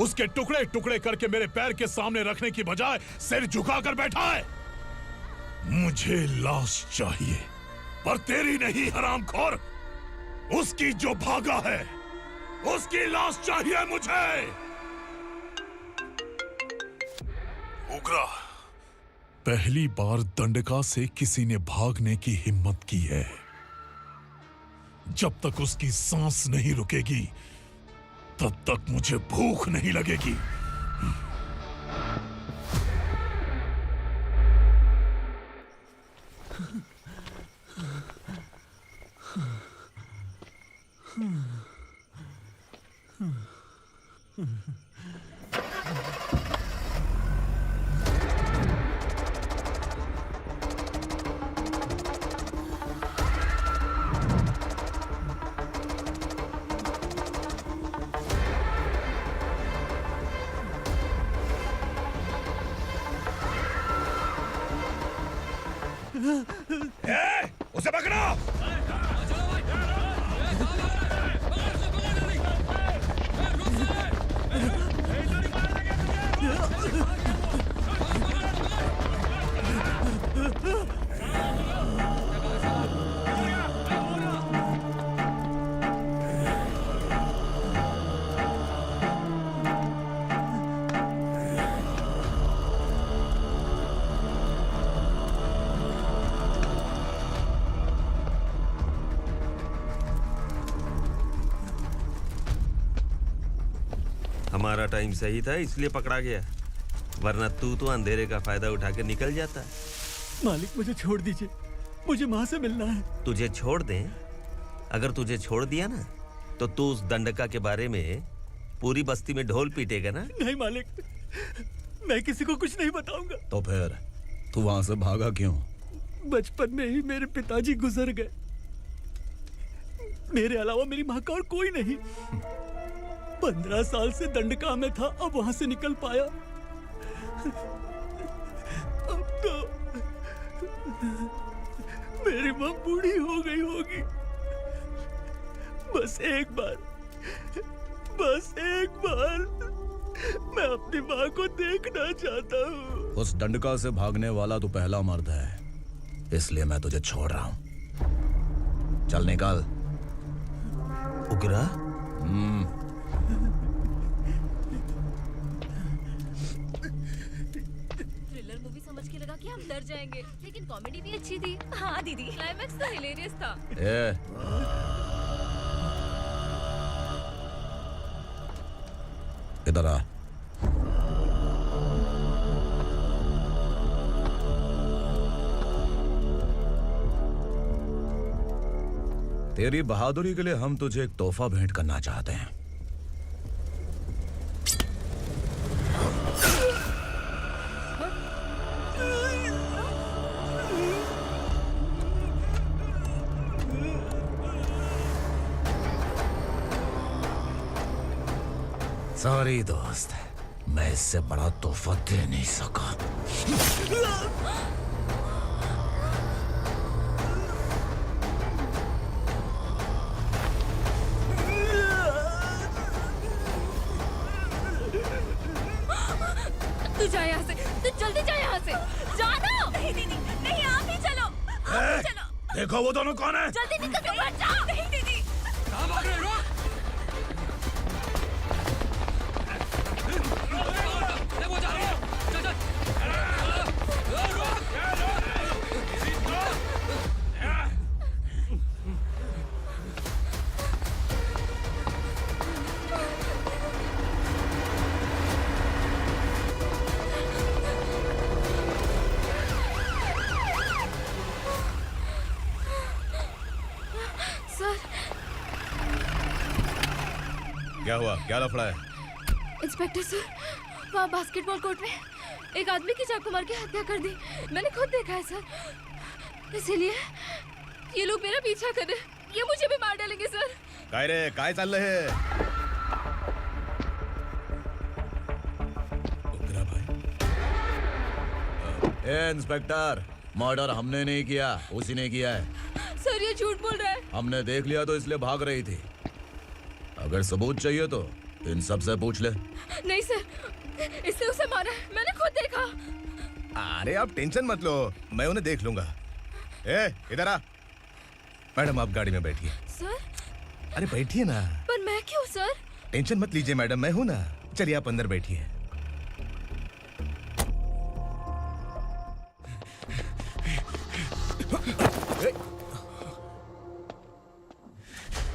उसके टुकड़े टुकड़े करके मेरे पैर के सामने रखने की बजाय सिर झुकाकर बैठा है। मुझे लाश चाहिए, पर तेरी नहीं हरामखोर, उसकी जो भागा है उसकी लाश चाहिए मुझे। उग्रा, पहली बार दंडका से किसी ने भागने की हिम्मत की है। जब तक उसकी सांस नहीं रुकेगी तब तक मुझे भूख नहीं लगेगी। उसे पकड़ो। हमारा टाइम सही था इसलिए पकड़ा गया, वरना तू तो अंधेरे का फायदा उठा के निकल जाता। मालिक मुझे छोड़ दीजिए, मुझे माँ से मिलना है। तुझे छोड़ दें? अगर तुझे छोड़ दिया ना तो तू उस दंडका के बारे में पूरी बस्ती में ढोल पीटेगा ना। नहीं मालिक, मैं किसी को कुछ नहीं बताऊंगा। तो फिर तू वहां से भागा क्यों? बचपन में ही मेरे पिताजी गुजर गए, मेरे अलावा मेरी माँ का और कोई नहीं। 15 साल से दंडका में था, अब वहां से निकल पाया। अब तो मेरी माँ बूढ़ी हो गई होगी। बस एक बार मैं अपनी माँ को देखना चाहता हूँ। उस दंडका से भागने वाला तू पहला मर्द है, इसलिए मैं तुझे छोड़ रहा हूँ। चल निकल। उग्रा? थ्रिलर मूवी समझ के लगा कि हम डर जाएंगे, लेकिन कॉमेडी भी अच्छी थी। हाँ दीदी, क्लाइमैक्स तो हिलेरियस था। इधर आ। तेरी बहादुरी के लिए हम तुझे एक तोहफा भेंट करना चाहते हैं। सॉरी दोस्त, मैं इससे बड़ा तोहफा दे नहीं सका। तू जा यहाँ से, तू जल्दी जा यहाँ से। जानो। नहीं दीदी, नहीं आप ही चलो। आप ही चलो। देखो वो दोनों कौन है? जल्दी निकल के मत जाओ। नहीं दीदी। कहाँ भाग रहे हो? सर। क्या हुआ? क्या लफड़ा है? इंस्पेक्टर सर, वहाँ बास्केटबॉल कोर्ट में एक आदमी की चाकू मार के हत्या कर दी। मैंने खुद देखा है सर, इसीलिए ये लोग मेरा पीछा कर रहे हैं। ये मुझे भी मार डालेंगे सर। काय रे, काय चाल रहे हैं? ए इंस्पेक्टर, मर्डर हमने नहीं किया, उसी ने किया है। सर ये झूठ बोल रहा है। हमने देख लिया तो इसलिए भाग रही थी। अगर सबूत चाहिए तो इन सब से पूछ ले। नहीं सर, इसने उसे मारा है, मैंने खुद देखा। अरे आप टेंशन मत लो, मैं उन्हें देख लूंगा। ए, इधर आ। मैडम आप गाड़ी में बैठिए। सर? अरे बैठिए ना। पर मैं क्यों सर? टेंशन मत लीजिए मैडम, मैं हूं ना। चलिए आप अंदर बैठिए।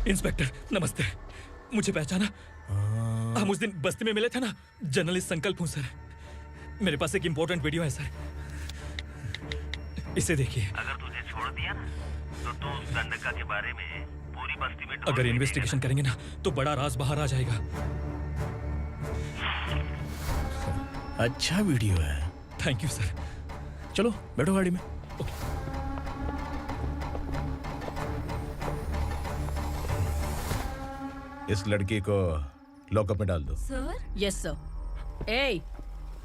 इंस्पेक्टर नमस्ते, मुझे पहचाना? हम उस दिन बस्ती में मिले थे ना, जर्नलिस्ट संकल्प हूं सर। मेरे पास एक इंपॉर्टेंट वीडियो है सर, इसे देखिए। अगर तुझे छोड़ दिया ना तो तू उस दंडका के बारे में पूरी बस्ती में अगर इन्वेस्टिगेशन करेंगे ना तो बड़ा राज बाहर आ जाएगा। अच्छा वीडियो है। Thank you sir. चलो बैठो गाड़ी में। इस लड़की को लॉकअप में डाल दो। सर? Yes sir. ए,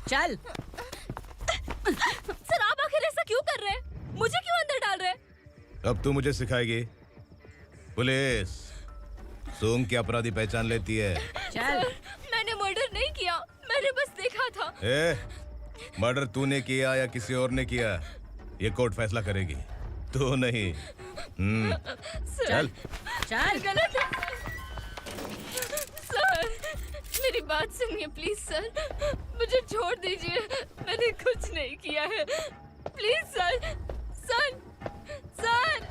चल। सर आप आखिर ऐसा क्यों कर रहे हैं? मुझे क्यों अंदर डाल रहे? अब तू मुझे सिखाएगी? पुलिस सूंघ के अपराधी पहचान लेती है। सर, मैंने मर्डर नहीं किया, मैंने बस देखा था। मर्डर तूने किया या किसी और ने किया, ये कोर्ट फैसला करेगी, तू नहीं। चल चल। गलत है सर, मेरी बात सुनिए प्लीज सर, मुझे छोड़ दीजिए, मैंने कुछ नहीं किया है, please sir. Sir sir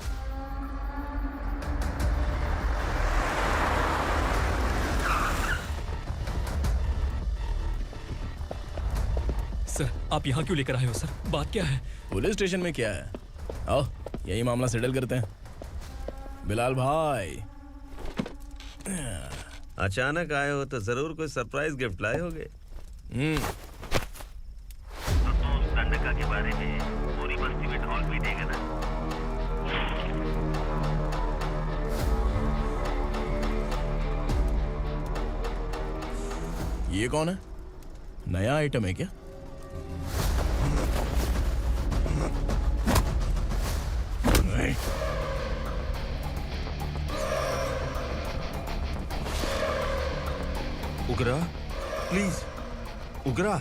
sir, आप यहाँ क्यों लेकर आए हो सर? बात क्या है? पुलिस स्टेशन में क्या है? आओ यही मामला सेटल करते हैं। बिलाल भाई, अचानक आए हो तो जरूर कोई सरप्राइज गिफ्ट लाए होगे। तो दंडका के बारे में पूरी बस्ती में ढोल पीटेगा ना। ये कौन है? नया आइटम है क्या? उगरा, प्लीज उगरा,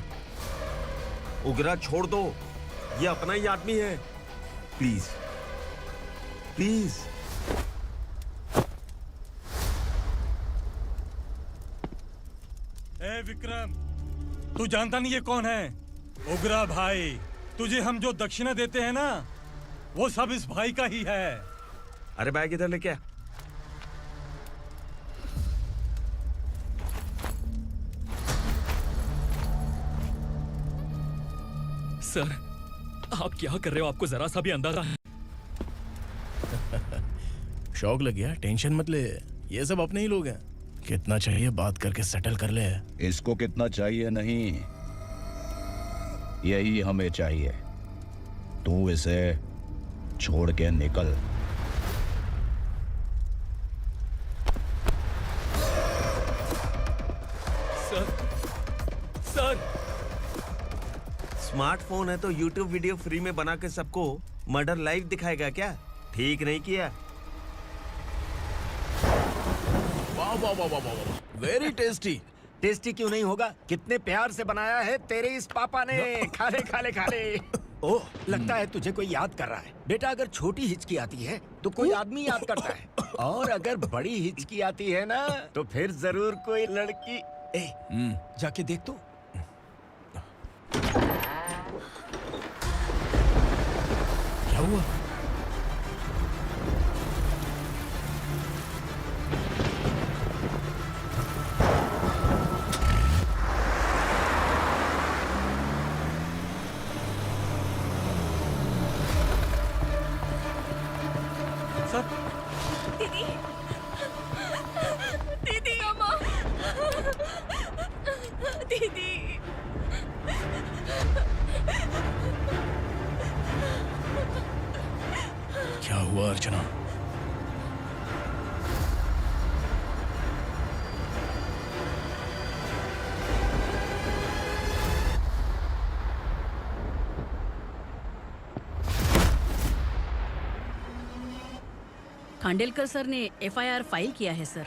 उगरा छोड़ दो, ये अपना ही आदमी है, प्लीज प्लीज। ए विक्रम, तू जानता नहीं ये कौन है? उगरा भाई, तुझे हम जो दक्षिणा देते हैं ना, वो सब इस भाई का ही है। अरे बैग इधर लेके आ। सर, आप क्या कर रहे हो? आपको जरा सा भी अंदाजा है? शौक लग गया? टेंशन मत ले, ये सब अपने ही लोग हैं। कितना चाहिए बात करके सेटल कर ले। इसको कितना चाहिए नहीं, यही हमें चाहिए। तू इसे छोड़ के निकल। सर, सर, स्मार्टफोन है तो यूट्यूब वीडियो फ्री में बना के सबको मर्डर लाइव दिखाएगा क्या? ठीक नहीं किया। वाह वाह वाह वाह वाह, वेरी टेस्टी। टेस्टी क्यों नहीं होगा? कितने प्यार से बनाया है तेरे इस पापा ने। खा ले खा ले खा ले। ओह, लगता है तुझे कोई याद कर रहा है। बेटा, अगर छोटी हिचकी आती है तो कोई आदमी याद करता है, और अगर बड़ी हिचकी आती है ना तो फिर जरूर कोई लड़की। जाके देख तो। क्या हुआ? दीदी, दीदी, अम्मा, दीदी। क्या हुआ अर्चना? खांडेलकर सर ने एफआईआर फाइल किया है सर।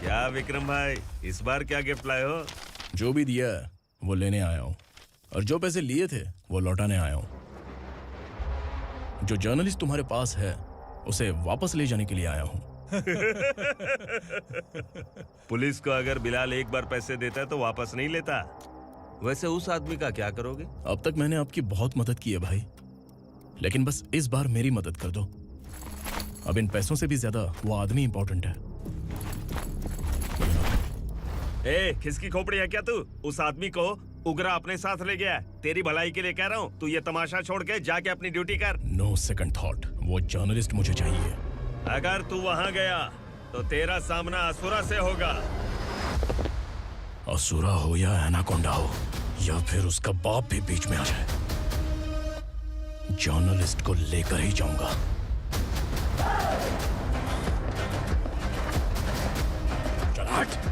क्या विक्रम भाई, इस बार क्या गिफ्ट लाए हो? जो भी दिया है वो लेने आया हूँ, और जो पैसे लिए थे वो लौटाने आया हूँ। जो जर्नलिस्ट तुम्हारे पास है उसे वापस ले जाने के लिए आया हूँ। पुलिस को अगर बिलाल एक बार पैसे देता है तो वापस नहीं लेता। वैसे उस आदमी का क्या करोगे? अब तक मैंने आपकी बहुत मदद की है भाई, लेकिन बस इस बार मेरी मदद कर दो। अब इन पैसों से भी ज्यादा वो आदमी इंपॉर्टेंट है। ए, खिसकी खोपड़ी है क्या तू? उस आदमी को उगरा अपने साथ ले गया। तेरी भलाई के लिए कह रहा हूँ, तू ये तमाशा छोड़ के जाके अपनी ड्यूटी कर। नो सेकंड थॉट, वो जर्नलिस्ट मुझे चाहिए। अगर तू वहाँ गया तो तेरा सामना असुरा से होगा। असुरा हो या एनाकोंडा हो, या फिर उसका बाप भी बीच में आ जाए, जर्नलिस्ट को लेकर ही जाऊंगा। चल हट।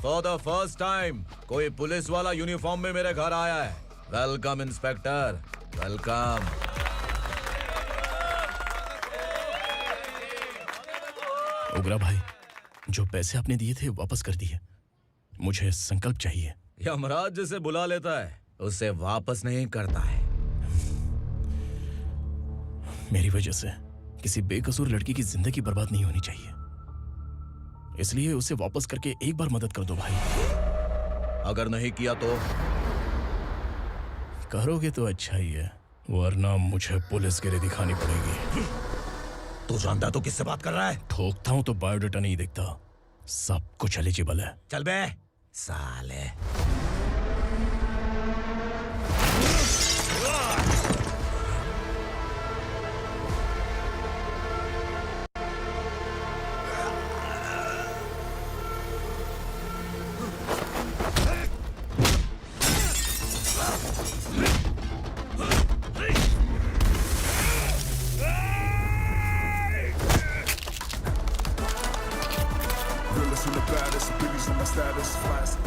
फॉर द फर्स्ट टाइम कोई पुलिस वाला यूनिफॉर्म में मेरे घर आया है। Welcome inspector, welcome. उग्रा भाई, जो पैसे आपने दिए थे वापस कर दिए। मुझे संकल्प चाहिए। यमराज जिसे बुला लेता है उसे वापस नहीं करता है। मेरी वजह से किसी बेकसूर लड़की की जिंदगी बर्बाद नहीं होनी चाहिए, इसलिए उसे वापस करके एक बार मदद कर दो भाई। अगर नहीं किया तो? करोगे तो अच्छा ही है, वरना मुझे पुलिसगिरी दिखानी पड़ेगी। तू जानता तो किससे बात कर रहा है? ठोकता हूं तो बायोडाटा नहीं दिखता, सब कुछ एलिजिबल है। चल बे साले। Realest and the baddest, Billy's on my status, fast.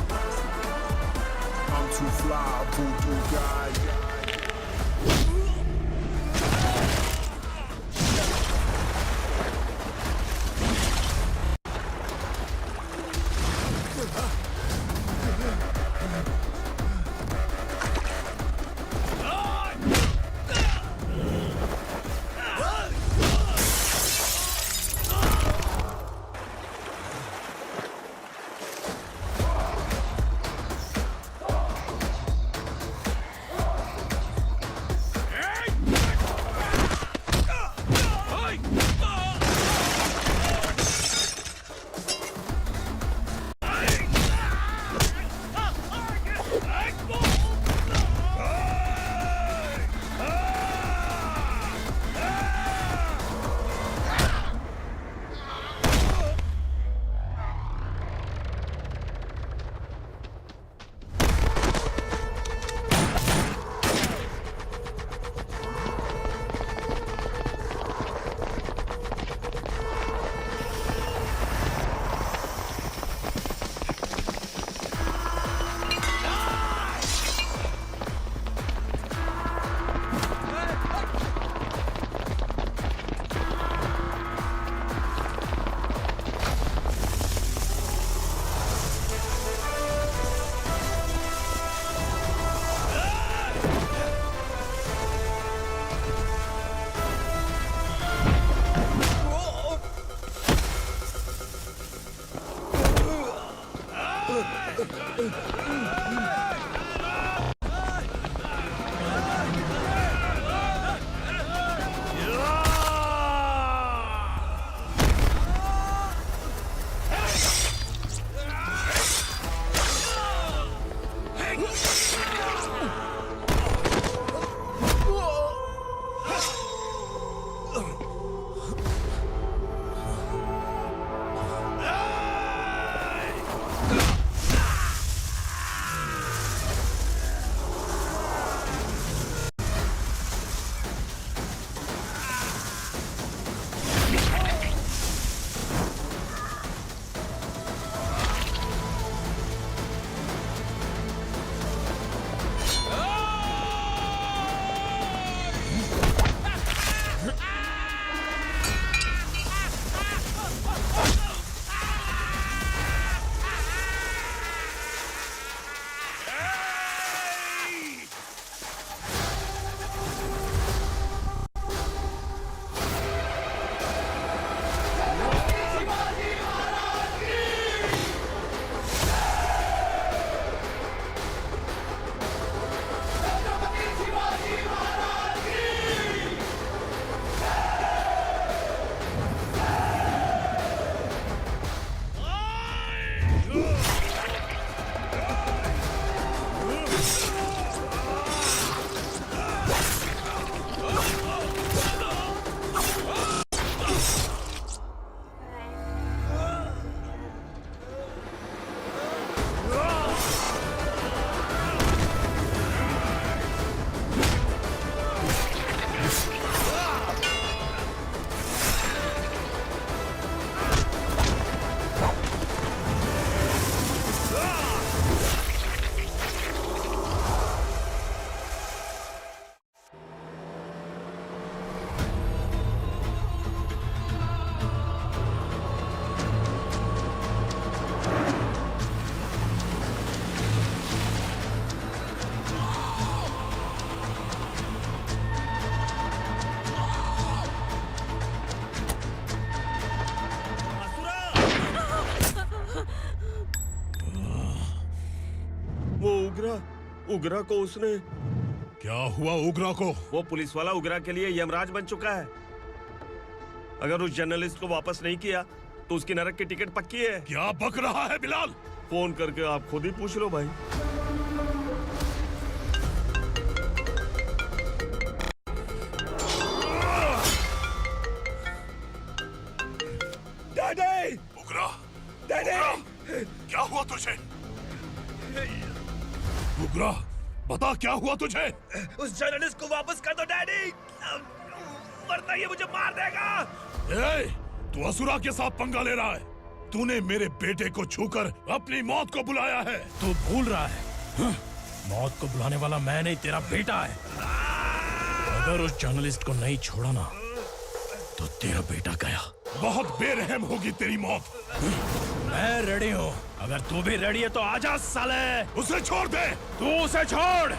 उगरा को उसने। क्या हुआ उगरा को? वो पुलिस वाला उगरा के लिए यमराज बन चुका है। अगर उस जर्नलिस्ट को वापस नहीं किया तो उसकी नरक की टिकट पक्की है। क्या बक रहा है बिलाल? फोन करके आप खुद ही पूछ लो भाई। डैडी! उगरा! डैडी! क्या हुआ तुझे? उगरा, बता क्या हुआ तुझे? उस जर्नलिस्ट को वापस कर दो डैडी, वरना ये मुझे मार देगा। ए, तू असुरा के साथ पंगा ले रहा है। तूने मेरे बेटे को छूकर अपनी मौत को बुलाया है। तू भूल रहा है, मौत को बुलाने वाला मैं नहीं, तेरा बेटा है। अगर उस जर्नलिस्ट को नहीं छोड़ा ना तो तेरा बेटा गया। बहुत बेरहम होगी तेरी मौत। मैं रेडी हूँ, अगर तू भी रेडी है तो आजा साले। उसे छोड़ दे। तू उसे छोड़।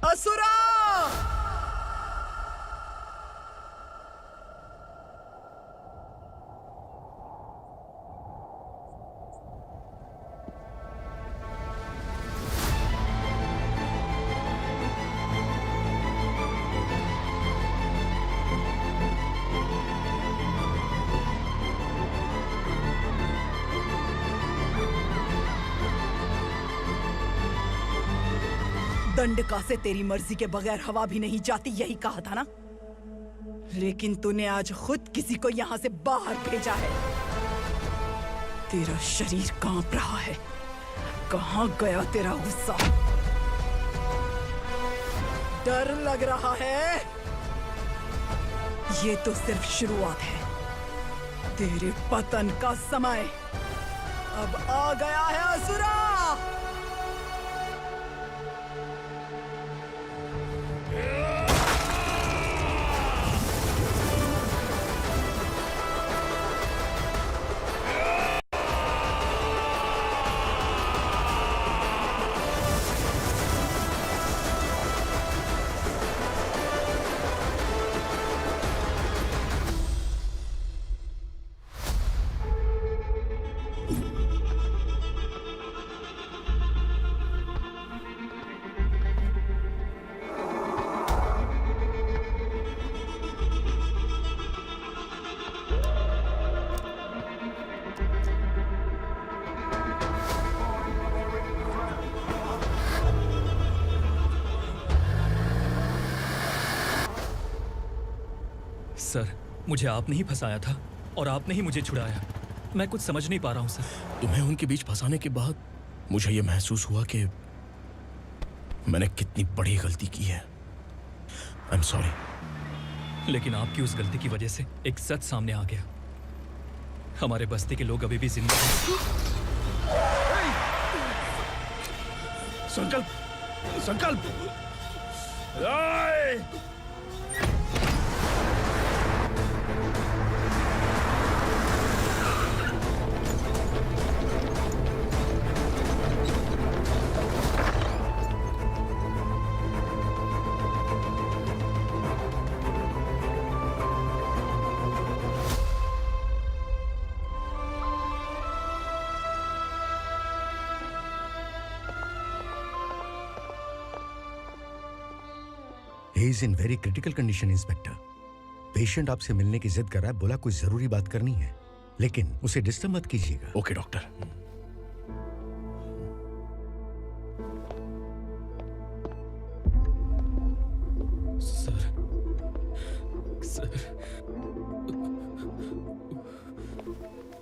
असुरा! दंडका से तेरी मर्जी के बगैर हवा भी नहीं जाती, यही कहा था ना? लेकिन तूने आज खुद किसी को यहाँ से बाहर भेजा है। तेरा शरीर कांप रहा है। कहाँ गया तेरा गुस्सा? डर लग रहा है? ये तो सिर्फ शुरुआत है। तेरे पतन का समय अब आ गया है असुरा। सर, मुझे आपने ही फंसाया था और आपने ही मुझे छुड़ाया। मैं कुछ समझ नहीं पा रहा हूँ सर। तुम्हें उनके बीच फंसाने के बाद मुझे यह महसूस हुआ कि मैंने कितनी बड़ी गलती की है। I am sorry. लेकिन आपकी उस गलती की वजह से एक सच सामने आ गया। हमारे बस्ती के लोग अभी भी जिंदा हैं। संकल्प, संकल्प! He is in very critical condition, inspector. Patient आपसे मिलने की जिद कर रहा है, बोला कोई जरूरी बात करनी है, लेकिन उसे डिस्टर्ब मत कीजिएगा। Okay doctor. Sir, sir,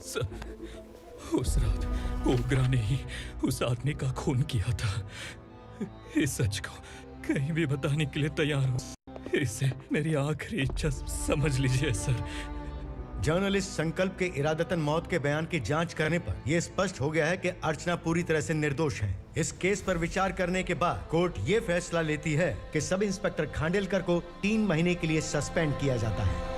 sir, उस रात ओग्रा ने ही उस आदमी का खून किया था। इस सच को कहीं भी बताने के लिए तैयार हूँ। इसे मेरी आखिरी इच्छा समझ लीजिए सर। जर्नलिस्ट संकल्प के इरादतन मौत के बयान की जांच करने पर यह स्पष्ट हो गया है कि अर्चना पूरी तरह से निर्दोष है। इस केस पर विचार करने के बाद कोर्ट ये फैसला लेती है कि सब इंस्पेक्टर खांडेलकर को 3 महीने के लिए सस्पेंड किया जाता है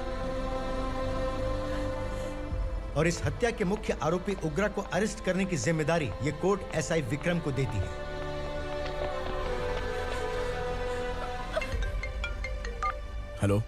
और इस हत्या के मुख्य आरोपी उग्रा को अरेस्ट करने की जिम्मेदारी ये कोर्ट एसआई विक्रम को देती है। हेलो,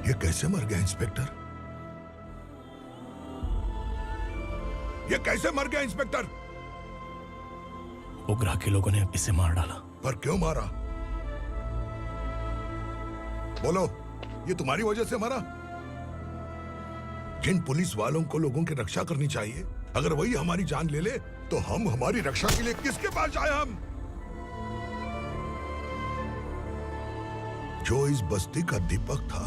ये कैसे मर गया इंस्पेक्टर? ये कैसे मर गया इंस्पेक्टर? उग्रा के लोगों ने इसे मार डाला। पर क्यों मारा? बोलो, ये तुम्हारी वजह से मरा? जिन पुलिस वालों को लोगों की रक्षा करनी चाहिए, अगर वही हमारी जान ले ले तो हम हमारी रक्षा के लिए किसके पास जाए? हम जो इस बस्ती का दीपक था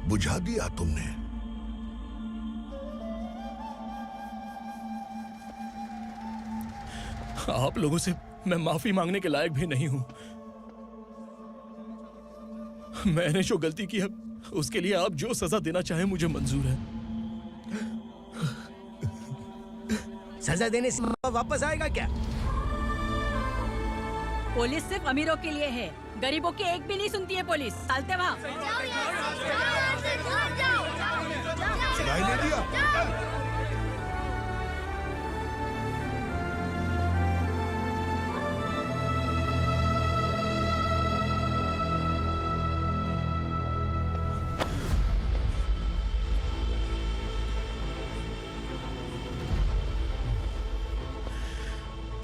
बुझा दिया तुमने। आप लोगों से मैं माफी मांगने के लायक भी नहीं हूं। मैंने जो गलती की है उसके लिए आप जो सजा देना चाहें मुझे मंजूर है। सजा देने से वापस आएगा क्या? पुलिस सिर्फ अमीरों के लिए है, गरीबों की एक भी नहीं सुनती है पुलिस। चलते वहाँ। सुनाई नहीं दिया?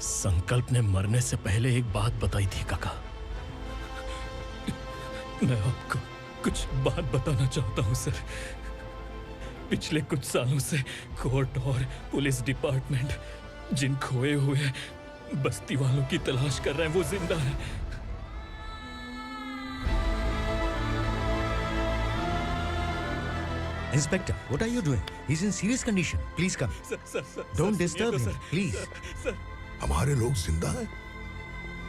संकल्प ने मरने से पहले एक बात बताई थी काका। मैं आपको कुछ बात बताना चाहता हूं सर। पिछले कुछ सालों से कोर्ट और पुलिस डिपार्टमेंट जिन खोए हुए बस्ती वालों की तलाश कर रहे हैं वो जिंदा है। Inspector, what are you doing? He's in serious condition. Please come. Don't disturb him, please. हमारे लोग जिंदा हैं?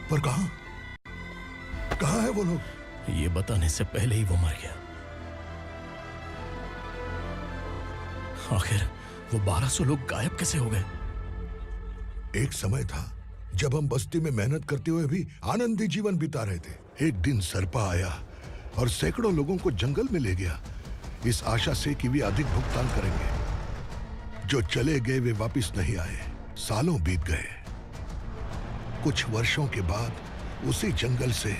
पर कहां? कहां है वो लोग? ये बताने से पहले ही वो मर गया। आखिर वो 1200 लोग गायब कैसे हो गए? एक समय था जब हम बस्ती में मेहनत करते हुए भी आनंदी जीवन बिता रहे थे। एक दिन सरपा आया और सैकड़ों लोगों को जंगल में ले गया, इस आशा से कि वे अधिक भुगतान करेंगे। जो चले गए वे वापस नहीं आए। सालों बीत गए। कुछ वर्षों के बाद उसी जंगल से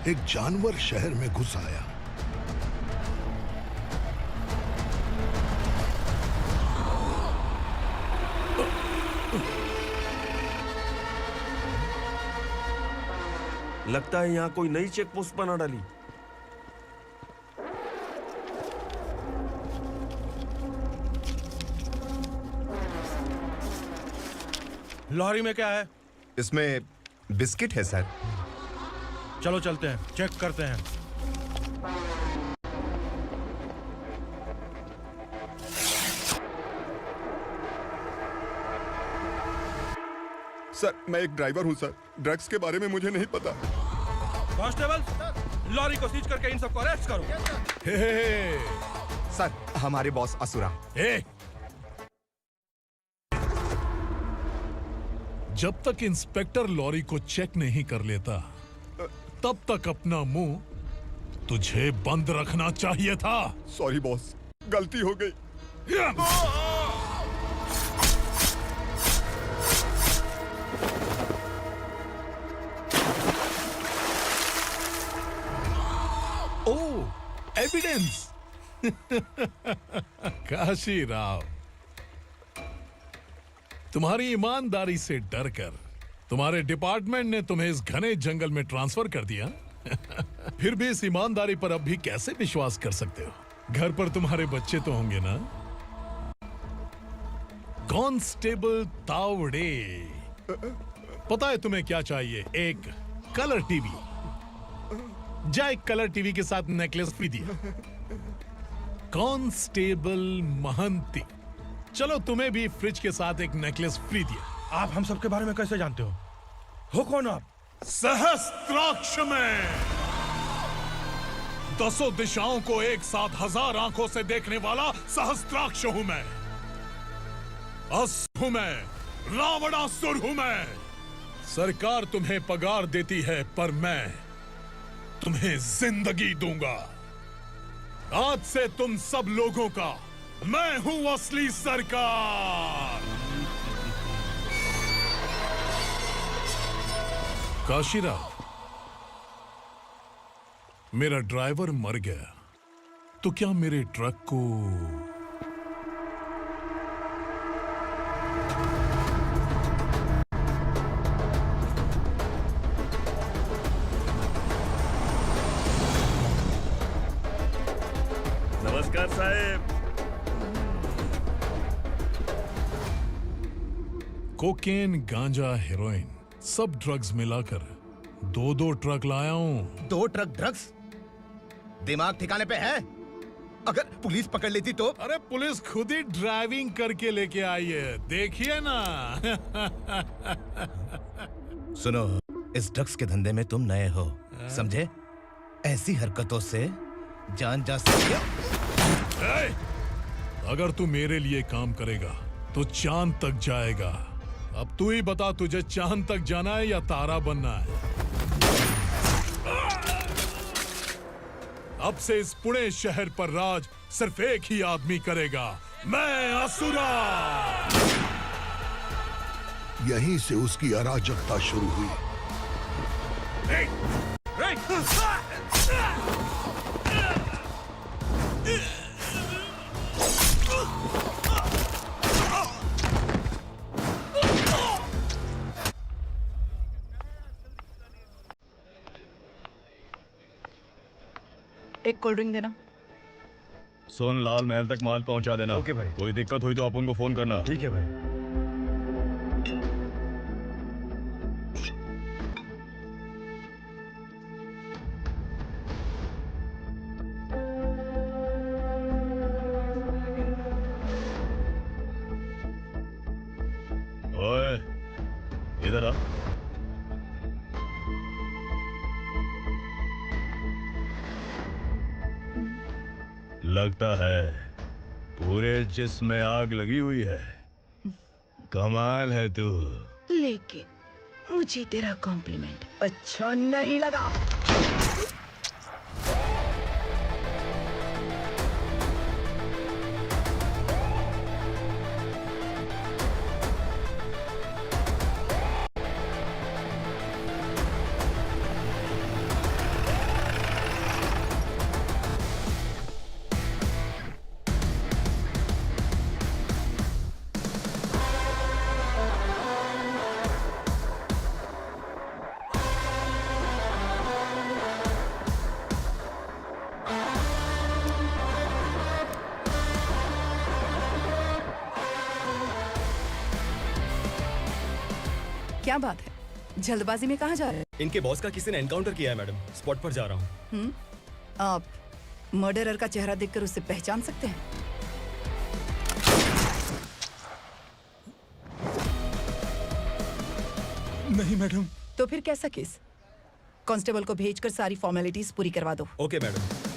एक जानवर शहर में घुस आया। लगता है यहाँ कोई नई चेक पोस्ट बना डाली। लॉरी में क्या है? इसमें बिस्किट है सर। चलो चलते हैं, चेक करते हैं। सर, मैं एक ड्राइवर हूँ सर। ड्रग्स के बारे में मुझे नहीं पता। कांस्टेबल, लॉरी को सीज करके इन सबको अरेस्ट करो। सर, हमारे बॉस असुरा। जब तक इंस्पेक्टर लॉरी को चेक नहीं कर लेता तब तक अपना मुंह तुझे बंद रखना चाहिए था। सॉरी बॉस, गलती हो गई। कॉन्फिडेंस। काशी राव, तुम्हारी ईमानदारी से डरकर तुम्हारे डिपार्टमेंट ने तुम्हें इस घने जंगल में ट्रांसफर कर दिया। फिर भी इस ईमानदारी पर अब भी कैसे विश्वास कर सकते हो? घर पर तुम्हारे बच्चे तो होंगे ना? कांस्टेबल तावड़े, पता है तुम्हें क्या चाहिए? एक कलर टीवी। जा एक कलर टीवी के साथ नेकलेस फ्री दिया। कांस्टेबल महंती, चलो तुम्हें भी फ्रिज के साथ एक नेकलेस फ्री दिया। आप हम सबके बारे में कैसे जानते हो कौन आप? सहस्त्राक्ष में 10 दिशाओं को एक साथ 1000 आंखों से देखने वाला सहस्त्राक्ष हूं मैं। असुर हूं मैं, रावणासुर हूं मैं। सरकार तुम्हें पगार देती है, पर मैं तुम्हें जिंदगी दूंगा। आज से तुम सब लोगों का मैं हूं असली सरकार। काशीराव, मेरा ड्राइवर मर गया तो क्या मेरे ट्रक को नमस्कार साहब। कोकेन, गांजा, हेरोइन, सब ड्रग्स मिलाकर 2 ट्रक लाया हूं। 2 ट्रक ड्रग्स? दिमाग ठिकाने पे है? अगर पुलिस पकड़ लेती तो? अरे पुलिस खुद ही ड्राइविंग करके लेके आई है, देखिए ना। सुनो, इस ड्रग्स के धंधे में तुम नए हो, समझे? ऐसी हरकतों से जान जा सकती है। अगर तू मेरे लिए काम करेगा तो चांद तक जाएगा। अब तू ही बता, तुझे चांद तक जाना है या तारा बनना है? अब से इस पुणे शहर पर राज सिर्फ एक ही आदमी करेगा, मैं असुरा। यहीं से उसकी अराजकता शुरू हुई। एक कोल्ड ड्रिंक देना। सोनलाल महल तक माल पहुंचा देना। ओके भाई। कोई दिक्कत हुई तो अपन को फोन करना। ठीक है भाई। ओए, इधर आ। लगता है पूरे जिस्म में आग लगी हुई है। कमाल है तू। लेकिन मुझे तेरा कॉम्प्लीमेंट अच्छा नहीं लगा। क्या बात है, जल्दबाजी में कहाँ जा रहे हैं? इनके बॉस का किसी ने एनकाउंटर किया है मैडम, स्पॉट पर जा रहा हूँ। आप मर्डरर का चेहरा देखकर उसे पहचान सकते हैं? नहीं मैडम। तो फिर कैसा केस? कांस्टेबल को भेजकर सारी फॉर्मेलिटीज पूरी करवा दो। Okay madam.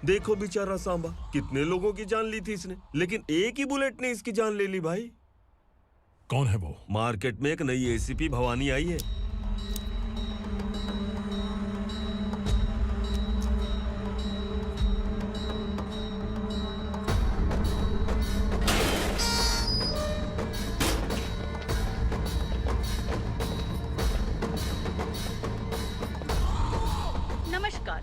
देखो बेचारा सांबा, कितने लोगों की जान ली थी इसने, लेकिन एक ही बुलेट ने इसकी जान ले ली भाई। कौन है वो? मार्केट में एक नई एसीपी भवानी आई है।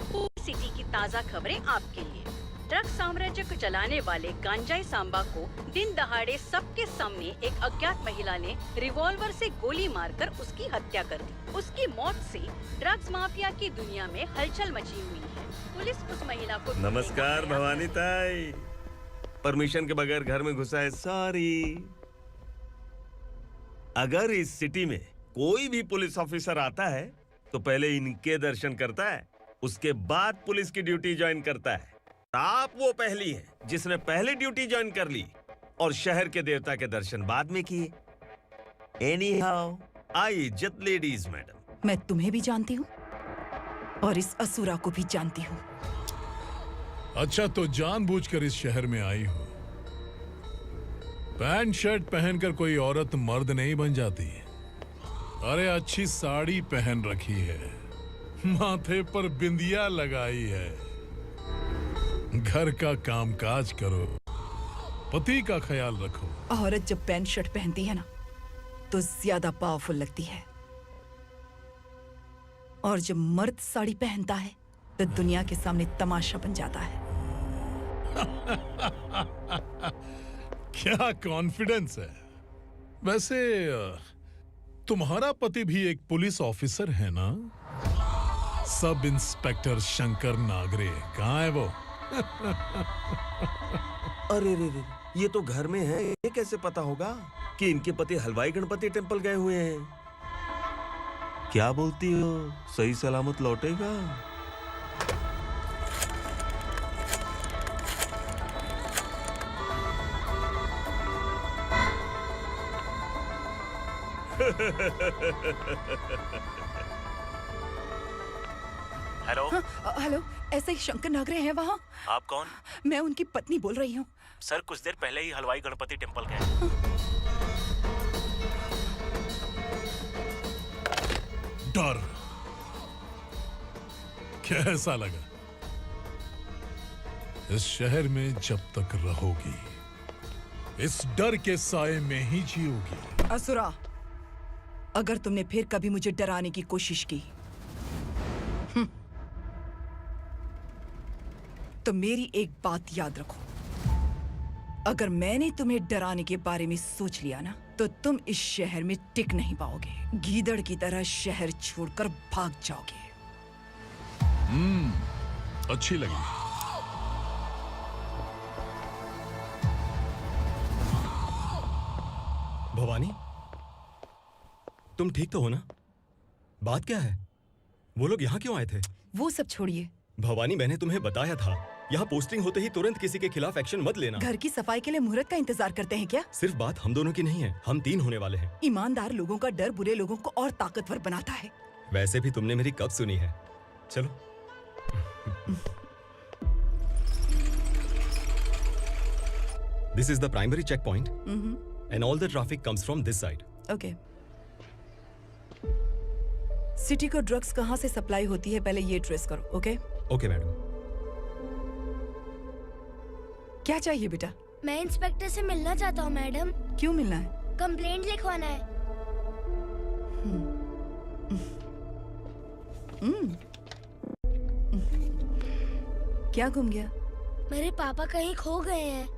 पूरी सिटी की ताज़ा खबरें आपके लिए। ड्रग्स साम्राज्य को चलाने वाले गांजाई सांबा को दिन दहाड़े सबके सामने एक अज्ञात महिला ने रिवॉल्वर से गोली मारकर उसकी हत्या कर दी। उसकी मौत से ड्रग्स माफिया की दुनिया में हलचल मची हुई है। पुलिस उस महिला को नमस्कार भवानी ताई। परमिशन के बगैर घर में घुसा है, सॉरी। अगर इस सिटी में कोई भी पुलिस ऑफिसर आता है तो पहले इनके दर्शन करता है, उसके बाद पुलिस की ड्यूटी ज्वाइन करता है। आप वो पहली हैं जिसने पहले ड्यूटी ज्वाइन कर ली और शहर के देवता के दर्शन बाद में किए। एनीहाउ, आई इज्जत लेडीज मैडम। मैं तुम्हें भी जानती हूँ और इस असुरा को भी जानती हूँ। अच्छा, तो जानबूझकर इस शहर में आई हो। पैंट शर्ट पहनकर कोई औरत मर्द नहीं बन जाती। अरे अच्छी साड़ी पहन रखी है, माथे पर बिंदिया लगाई है, घर का कामकाज करो, पति का ख्याल रखो। औरत जब पैंट शर्ट पहनती है ना तो ज्यादा पावरफुल लगती है, और जब मर्द साड़ी पहनता है तो दुनिया के सामने तमाशा बन जाता है। क्या कॉन्फिडेंस है। वैसे तुम्हारा पति भी एक पुलिस ऑफिसर है ना? सब इंस्पेक्टर शंकर नागरे, कहाँ है वो? अरे रे रे, ये तो घर में है। ये कैसे पता होगा कि इनके पति हलवाई गणपति टेम्पल गए हुए हैं? क्या बोलती हो, सही सलामत लौटेगा? हेलो। हेलो, ऐसे ही शंकर नागरे हैं वहाँ? आप कौन? मैं उनकी पत्नी बोल रही हूँ। सर, कुछ देर पहले ही हलवाई गणपति टेम्पल गए। डर कैसा लगा? इस शहर में जब तक रहोगी इस डर के साए में ही जियोगी। असुरा, अगर तुमने फिर कभी मुझे डराने की कोशिश की तो मेरी एक बात याद रखो, अगर मैंने तुम्हें डराने के बारे में सोच लिया ना तो तुम इस शहर में टिक नहीं पाओगे। गीदड़ की तरह शहर छोड़कर भाग जाओगे। अच्छी लगी। भवानी, तुम ठीक तो हो ना? बात क्या है? वो लोग यहाँ क्यों आए थे? वो सब छोड़िए। भवानी, मैंने तुम्हें बताया था, यहाँ पोस्टिंग होते ही तुरंत किसी के खिलाफ एक्शन मत लेना। घर की सफाई के लिए मुहूर्त का इंतजार करते हैं क्या? सिर्फ बात हम दोनों की नहीं है, हम 3 होने वाले हैं। ईमानदार लोगों का डर बुरे लोगों को और ताकतवर बनाता है। वैसे भी तुमने मेरी कब सुनी है? चलो। This is the primary checkpoint, and all the traffic comes from this side. Okay. City को ड्रग्स कहाँ से सप्लाई होती है पहले ये ट्रेस करो, ओके? Okay madam. क्या चाहिए बेटा? मैं इंस्पेक्टर से मिलना चाहता हूँ मैडम। क्यों मिलना है? कंप्लेंट लिखवाना है। क्या गुम गया? मेरे पापा कहीं खो गए हैं।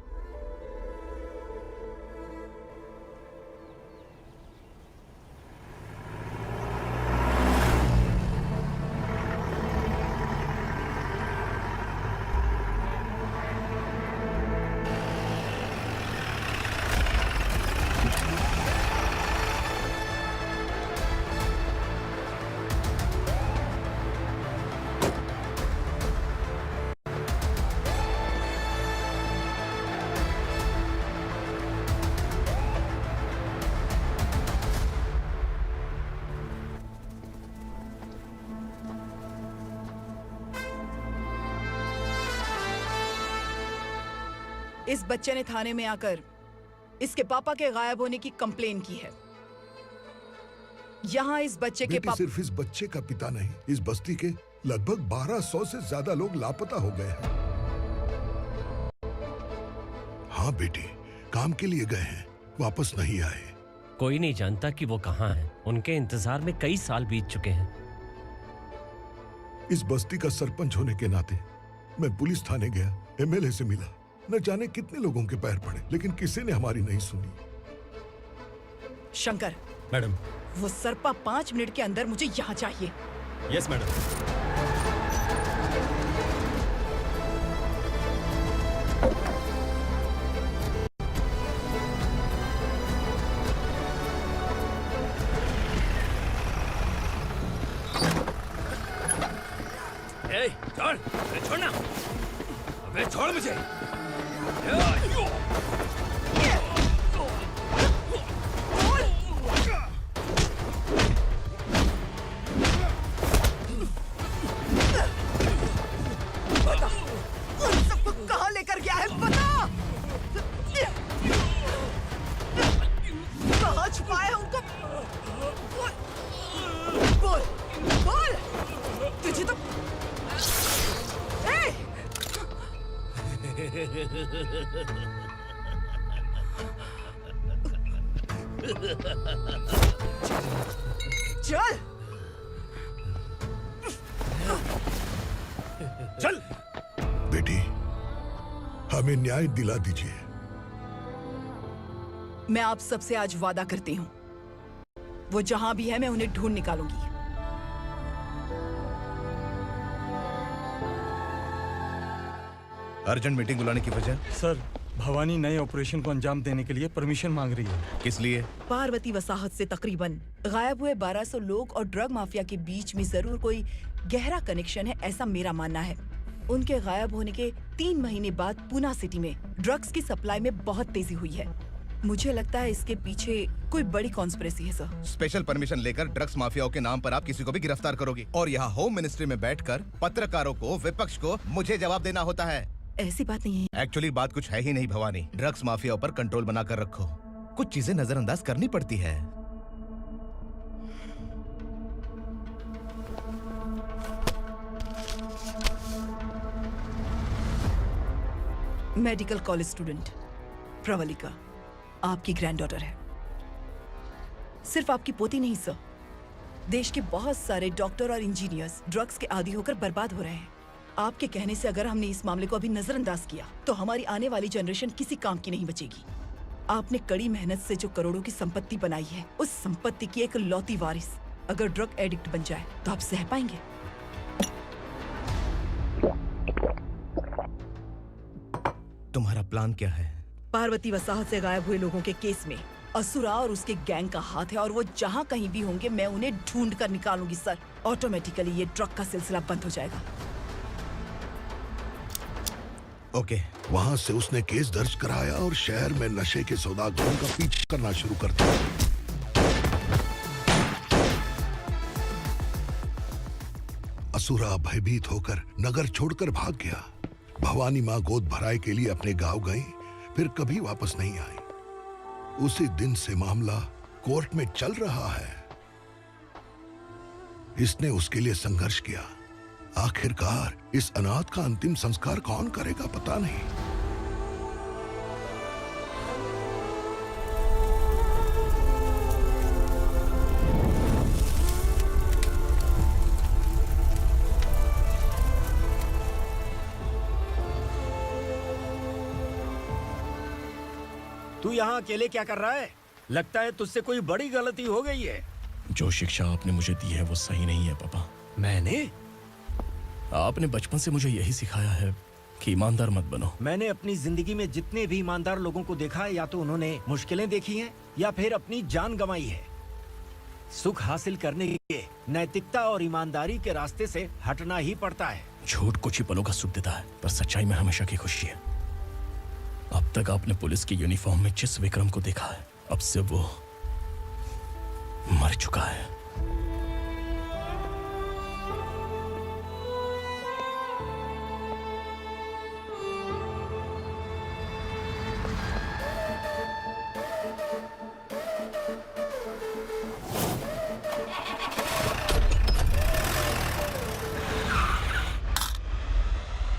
इस बच्चे ने थाने में आकर इसके पापा के गायब होने की कंप्लेन की है। यहाँ इस बच्चे के पापा सिर्फ इस बच्चे का पिता नहीं, इस बस्ती के लगभग 1200 से ज्यादा लोग लापता हो गए हैं। हाँ बेटी, काम के लिए गए हैं, वापस नहीं आए। कोई नहीं जानता कि वो कहाँ हैं। उनके इंतजार में कई साल बीत चुके हैं। इस बस्ती का सरपंच होने के नाते मैं पुलिस थाने गया, एमएलए से मिला, न जाने कितने लोगों के पैर पड़े, लेकिन किसी ने हमारी नहीं सुनी। शंकर, मैडम। वो सरपा 5 मिनट के अंदर मुझे यहाँ चाहिए। Yes madam. छोड़, छोड़ना, अबे छोड़ मुझे। बता, उन सबको कहाँ लेकर गया है बता। कहाँ छुपाया है उनको? बोल, बोल, तुझे तो चल चल बेटी, हमें न्याय दिला दीजिए। मैं आप सबसे आज वादा करती हूँ, वो जहां भी है मैं उन्हें ढूंढ निकालूंगी। अर्जेंट मीटिंग बुलाने की वजह? सर, भवानी नए ऑपरेशन को अंजाम देने के लिए परमिशन मांग रही है। किस लिए? पार्वती वसाहत से तकरीबन गायब हुए 1200 लोग और ड्रग माफिया के बीच में जरूर कोई गहरा कनेक्शन है, ऐसा मेरा मानना है। उनके गायब होने के 3 महीने बाद पूना सिटी में ड्रग्स की सप्लाई में बहुत तेजी हुई है। मुझे लगता है इसके पीछे कोई बड़ी कॉन्स्पिरेसी है सर। स्पेशल परमिशन लेकर ड्रग्स माफियाओं के नाम पर आप किसी को भी गिरफ्तार करोगी और यहाँ होम मिनिस्ट्री में बैठकर पत्रकारों को, विपक्ष को मुझे जवाब देना होता है। ऐसी बात नहीं है। एक्चुअली बात कुछ है ही नहीं भवानी। ड्रग्स माफियाओं पर कंट्रोल बनाकर रखो, कुछ चीजें नजरअंदाज करनी पड़ती है। मेडिकल कॉलेज स्टूडेंट प्रवलिका आपकी ग्रैंडडॉटर है। सिर्फ आपकी पोती नहीं सर, देश के बहुत सारे डॉक्टर और इंजीनियर्स ड्रग्स के आदी होकर बर्बाद हो रहे हैं। आपके कहने से अगर हमने इस मामले को अभी नजरअंदाज किया तो हमारी आने वाली जनरेशन किसी काम की नहीं बचेगी। आपने कड़ी मेहनत से जो करोड़ों की संपत्ति बनाई है, उस संपत्ति की एक लौती वारिस अगर ड्रग एडिक्ट बन जाए तो आप सह पाएंगे? तुम्हारा प्लान क्या है? पार्वती वसाहत से गायब हुए लोगों के केस में असुरा और उसके गैंग का हाथ है और वो जहाँ कहीं भी होंगे मैं उन्हें ढूंढ कर निकालूंगी सर। ऑटोमेटिकली ये ड्रग का सिलसिला बंद हो जाएगा। ओके। वहाँ से उसने केस दर्ज कराया और शहर में नशे के सौदागरों का पीछा करना शुरू कर दिया। असुरा भयभीत होकर नगर छोड़कर भाग गया। भवानी माँ गोद भराई के लिए अपने गांव गई, फिर कभी वापस नहीं आई। उसी दिन से मामला कोर्ट में चल रहा है। इसने उसके लिए संघर्ष किया। आखिरकार इस अनाथ का अंतिम संस्कार कौन करेगा पता नहीं। तू यहाँ अकेले क्या कर रहा है? लगता है तुझसे कोई बड़ी गलती हो गई है। जो शिक्षा आपने मुझे दी है वो सही नहीं है पापा। मैंने? आपने बचपन से मुझे यही सिखाया है कि ईमानदार मत बनो। मैंने अपनी जिंदगी में जितने भी ईमानदार लोगों को देखा है, या तो उन्होंने मुश्किलें देखी हैं या फिर अपनी जान गंवाई है। सुख हासिल करने के लिए नैतिकता और ईमानदारी के रास्ते से हटना ही पड़ता है। झूठ कुछ ही पलों का सुख देता है, पर सच्चाई में हमेशा की खुशी है। अब तक आपने पुलिस की यूनिफॉर्म में जिस विक्रम को देखा है, अब से वो मर चुका है।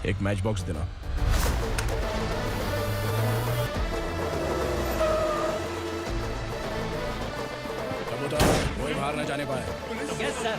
एक मैच बॉक्स देना। कबूतर, कोई बाहर न जाने पाए। Yes sir.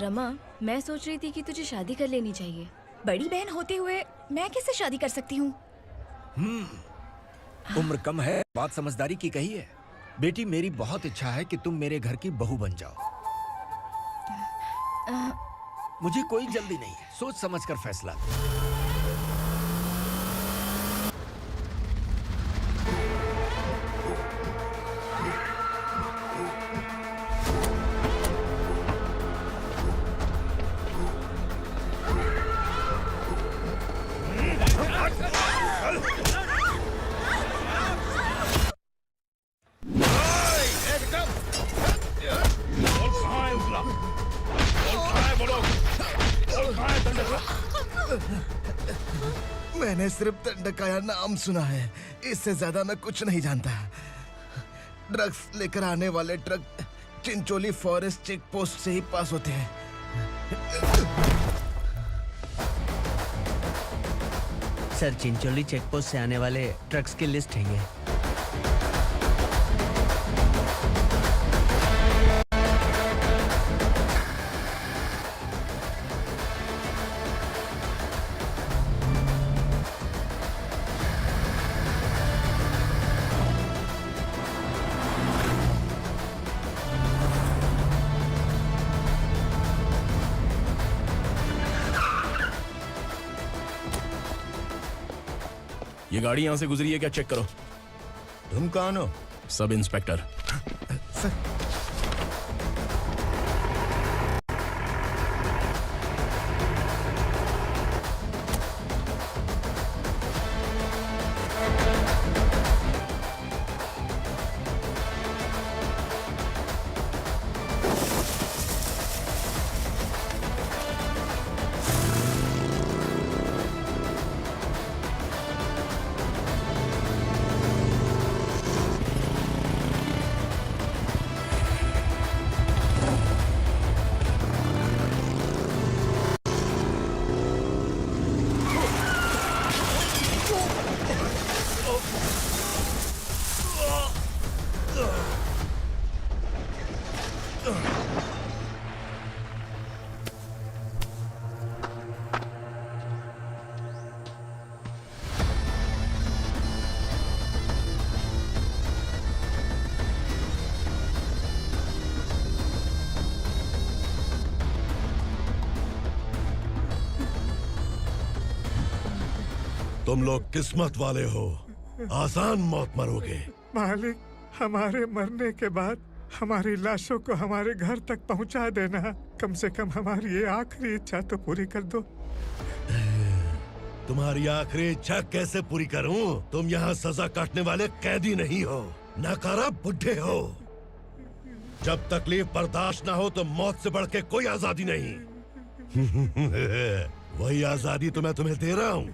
रमा, मैं सोच रही थी कि तुझे शादी कर लेनी चाहिए। बड़ी बहन होते हुए मैं कैसे शादी कर सकती हूँ? उम्र कम है, बात समझदारी की कही है। बेटी, मेरी बहुत इच्छा है कि तुम मेरे घर की बहू बन जाओ। मुझे कोई जल्दी नहीं है, सोच समझ कर फैसला। मैंने सिर्फ दंडकाया नाम सुना है, इससे ज्यादा मैं कुछ नहीं जानता। ड्रग्स लेकर आने वाले truck Chincholi forest check post से ही पास होते हैं। सर, चिंचोली चेक पोस्ट से आने वाले ट्रक्स की लिस्ट है ये। ये गाड़ी यहाँ से गुजरी है क्या, चेक करो। तुम कौन हो? Sub inspector. तुम लोग किस्मत वाले हो, आसान मौत मरोगे। मालिक, हमारे मरने के बाद हमारी लाशों को हमारे घर तक पहुंचा देना। कम से कम हमारी ये आखिरी इच्छा तो पूरी कर दो। तुम्हारी आखिरी इच्छा कैसे पूरी करूं? तुम यहाँ सजा काटने वाले कैदी नहीं हो, नकारा बुढ़े हो। जब तकलीफ बर्दाश्त ना हो तो मौत से बढ़ के कोई आजादी नहीं। वही आजादी तो मैं तुम्हें दे रहा हूँ।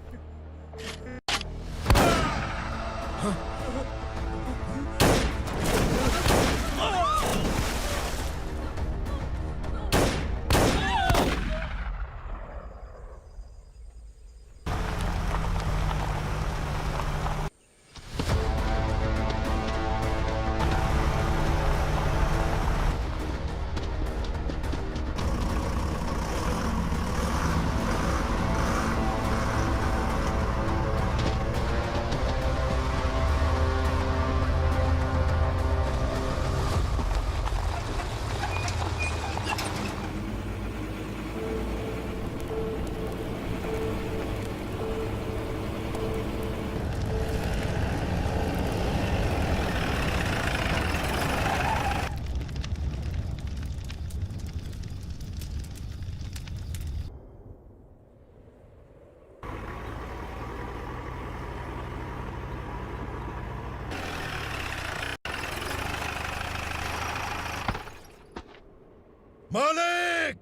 मालिक!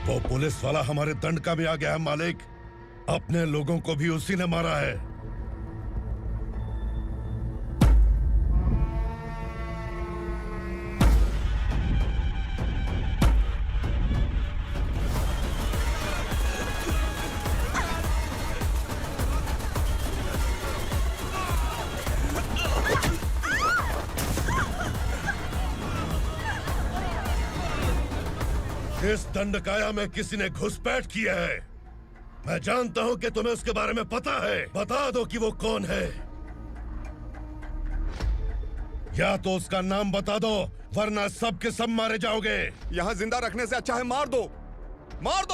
वो पुलिस वाला हमारे दंडका में आ गया है मालिक। अपने लोगों को भी उसी ने मारा है। इस दंडकाया में किसी ने घुसपैठ किया है। मैं जानता हूं कि तुम्हें उसके बारे में पता है। बता दो कि वो कौन है। या तो उसका नाम बता दो, वरना सब के सब मारे जाओगे। यहाँ जिंदा रखने से अच्छा है मार दो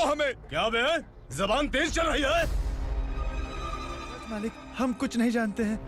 हमें। क्या बे? जबान तेज चल रही है। मालिक, हम कुछ नहीं जानते हैं।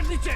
नीचे।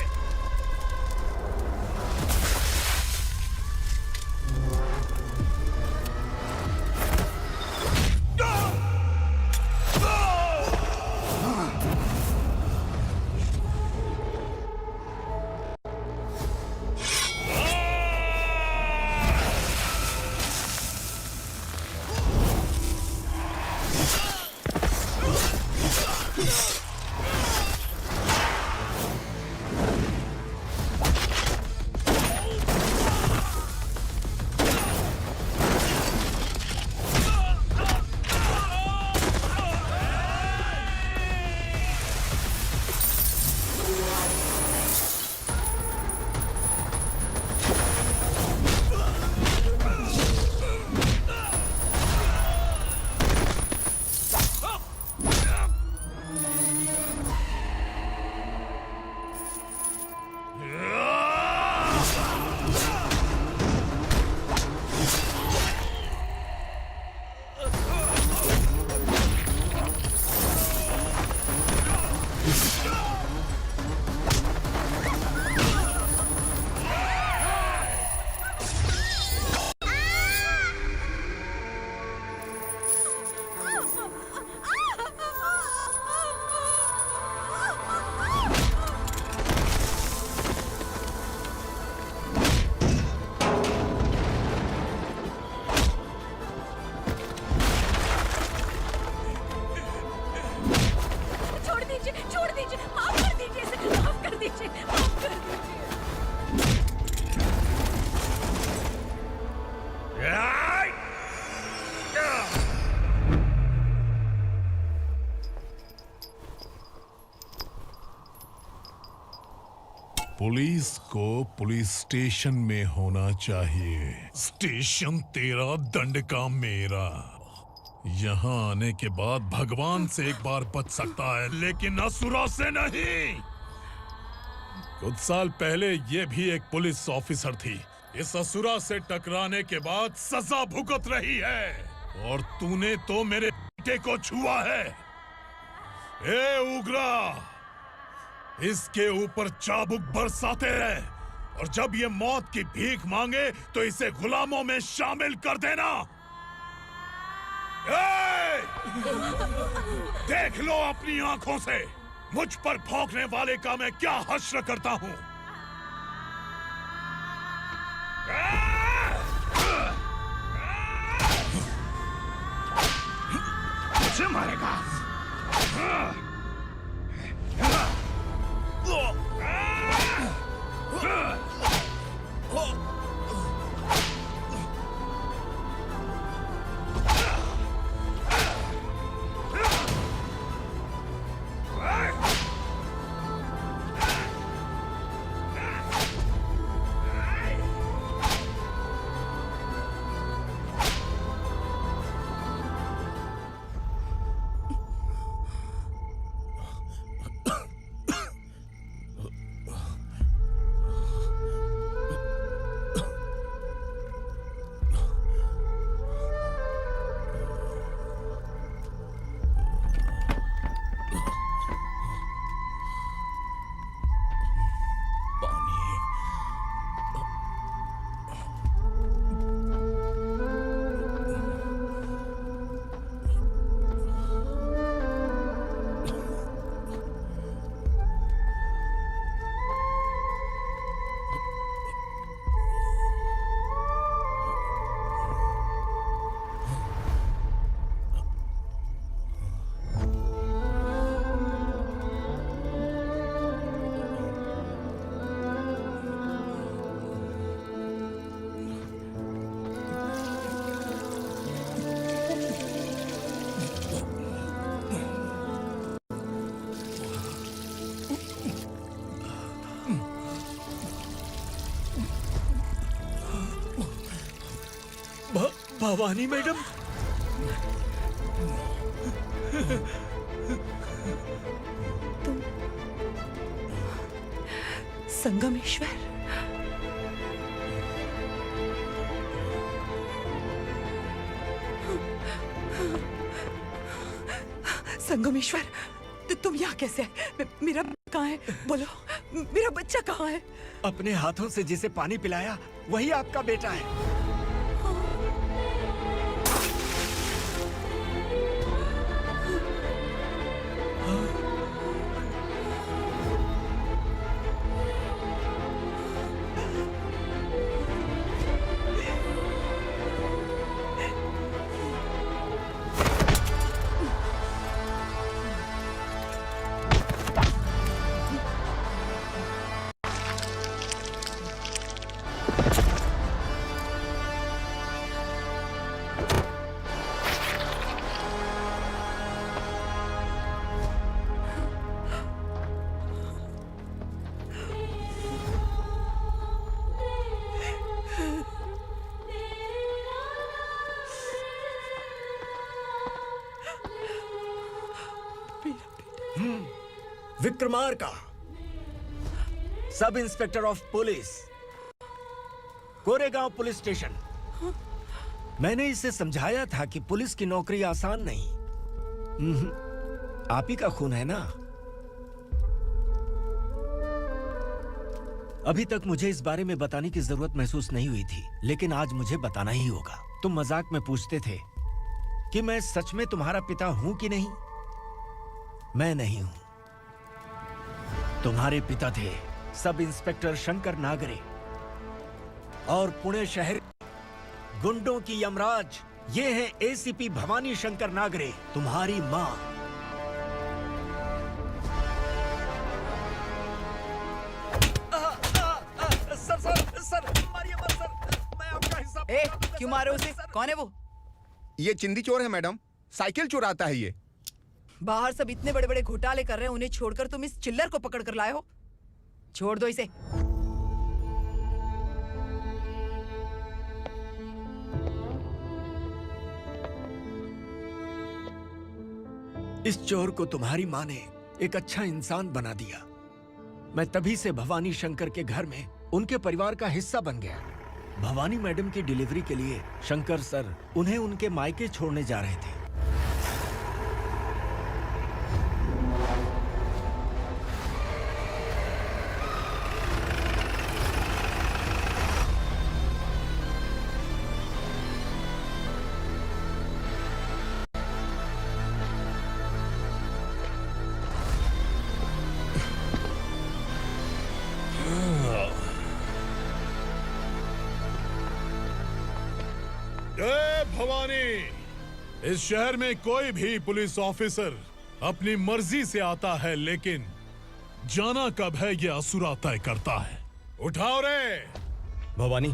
पुलिस को पुलिस स्टेशन में होना चाहिए। स्टेशन तेरा, दंड का मेरा। यहाँ आने के बाद भगवान से एक बार बच सकता है, लेकिन असुरा से नहीं। कुछ साल पहले ये भी एक पुलिस ऑफिसर थी। इस असुरा से टकराने के बाद सजा भुगत रही है, और तूने तो मेरे बेटे को छुआ है। ए उग्रा, इसके ऊपर चाबुक बरसाते रहे, और जब ये मौत की भीख मांगे तो इसे गुलामों में शामिल कर देना। देख लो अपनी आंखों से मुझ पर भौंकने वाले का मैं क्या हश्र करता हूँ। मुझे मारेगा। भवानी मैडम, तुम संगमेश्वर, संगमेश्वर, तुम यहाँ कैसे? मेरा कहाँ है? बोलो, मेरा बच्चा कहाँ है? अपने हाथों से जिसे पानी पिलाया वही आपका बेटा है। Vikramarka, sub inspector of police, Koregaon police station. मैंने इसे समझाया था कि पुलिस की नौकरी आसान नहीं। आप ही का खून है ना। अभी तक मुझे इस बारे में बताने की जरूरत महसूस नहीं हुई थी, लेकिन आज मुझे बताना ही होगा। तुम मजाक में पूछते थे कि मैं सच में तुम्हारा पिता हूं कि नहीं। मैं नहीं हूं। तुम्हारे पिता थे सब इंस्पेक्टर शंकर नागरे, और पुणे शहर गुंडों की यमराज ये है एसीपी भवानी शंकर नागरे, तुम्हारी मां। सर, मारिए मत सर, मैं आपका हिस्सा। क्यों मारे उसे? कौन है वो? ये चिंदी चोर है मैडम, साइकिल चुराता है ये। बाहर सब इतने बड़े बड़े घोटाले कर रहे हैं, उन्हें छोड़कर तुम इस चिल्लर को पकड़ कर लाए हो। छोड़ दो इसे। इस चोर को तुम्हारी माँ ने एक अच्छा इंसान बना दिया। मैं तभी से भवानी शंकर के घर में उनके परिवार का हिस्सा बन गया। भवानी मैडम की डिलीवरी के लिए शंकर सर उन्हें उनके मायके छोड़ने जा रहे थे। जय भवानी। इस शहर में कोई भी पुलिस ऑफिसर अपनी मर्जी से आता है, लेकिन जाना कब है ये असुरा तय करता है। उठाओ रे। भवानी,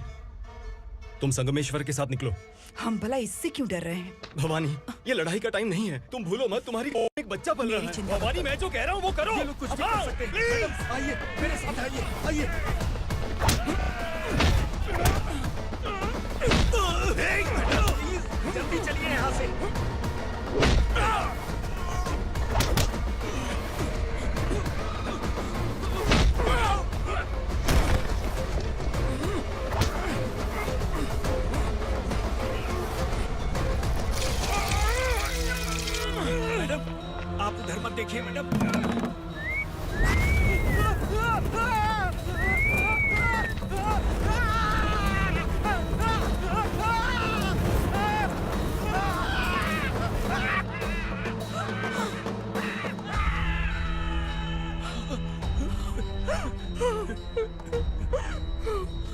तुम संगमेश्वर के साथ निकलो। हम भला इससे क्यों डर रहे हैं? भवानी, ये लड़ाई का टाइम नहीं है। तुम भूलो मत, तुम्हारी एक बच्चा पल रहा है। भवानी, मैं जो कह रहा हूँ वो करो। ये लोग कुछ भी कर सकते हैं। मैडम, आइए मेरे साथ आइए, आइए। जल्दी चलिए यहाँ से। मैडम, आप उधर मत देखिए मैडम।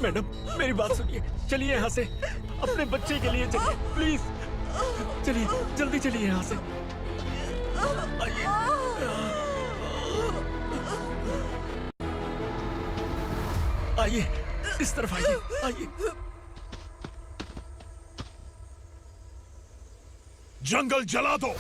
मैडम, मेरी बात सुनिए। चलिए यहाँ से, अपने बच्चे के लिए चलिए प्लीज। चलिए, जल्दी चलिए यहाँ से। आइए, इस तरफ आइए, आइए। जंगल जला दो।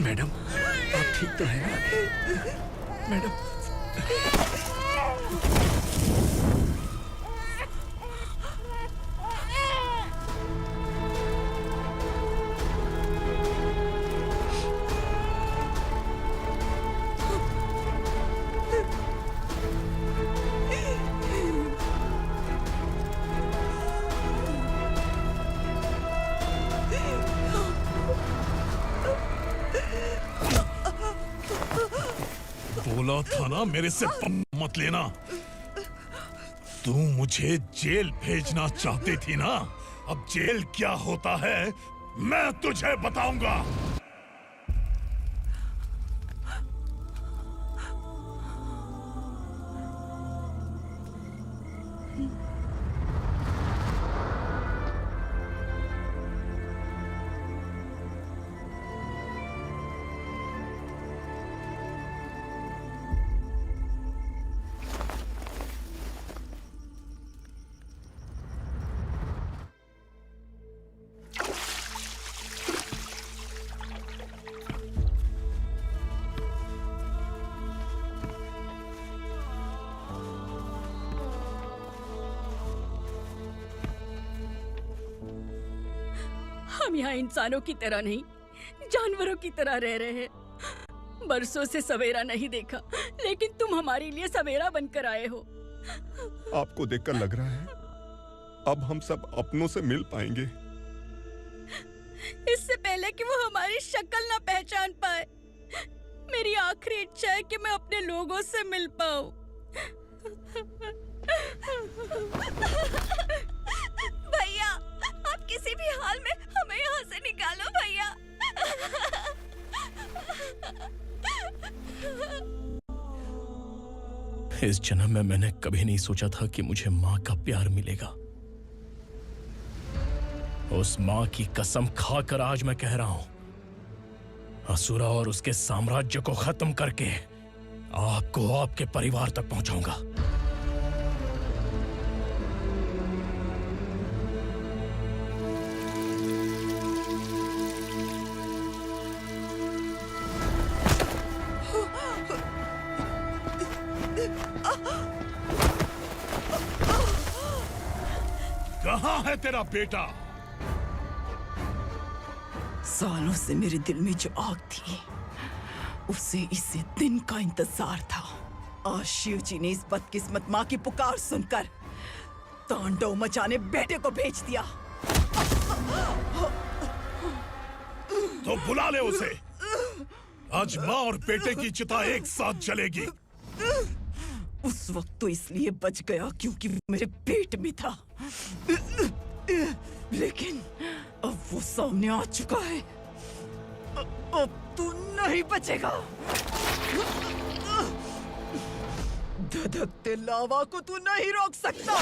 मैडम, आप ठीक तो हैं मैडम? बोला था ना मेरे से मत लेना। तू मुझे जेल भेजना चाहती थी ना, अब जेल क्या होता है मैं तुझे बताऊंगा। हम यहाँ इंसानों की तरह नहीं, जानवरों की तरह रह रहे हैं। बरसों से सवेरा नहीं देखा, लेकिन तुम हमारे लिए सवेरा बनकर आए हो। आपको देखकर लग रहा है अब हम सब अपनों से मिल पाएंगे। इससे पहले कि वो हमारी शक्ल ना पहचान पाए, मेरी आखिरी इच्छा है कि मैं अपने लोगों से मिल पाऊं। भैया, आप किसी भी हाल में हमें यहाँ से निकालो भैया। इस जन्म में मैंने कभी नहीं सोचा था कि मुझे माँ का प्यार मिलेगा। उस माँ की कसम खाकर आज मैं कह रहा हूं, असुरा और उसके साम्राज्य को खत्म करके आपको आपके परिवार तक पहुंचाऊंगा। कहाँ है तेरा बेटा? सालों से मेरे दिल में जो आग थी, उसे इसी दिन का इंतजार था। आज शिव जी ने इस बदकिस्मत माँ की पुकार सुनकर तांडव मचाने बेटे को भेज दिया। तो बुला ले उसे। आज माँ और बेटे की चिता एक साथ जलेगी। उस वक्त तो इसलिए बच गया क्योंकि वो मेरे पेट में था, लेकिन अब वो सामने आ चुका है। अब तू नहीं बचेगा। धधकते लावा को तू नहीं रोक सकता।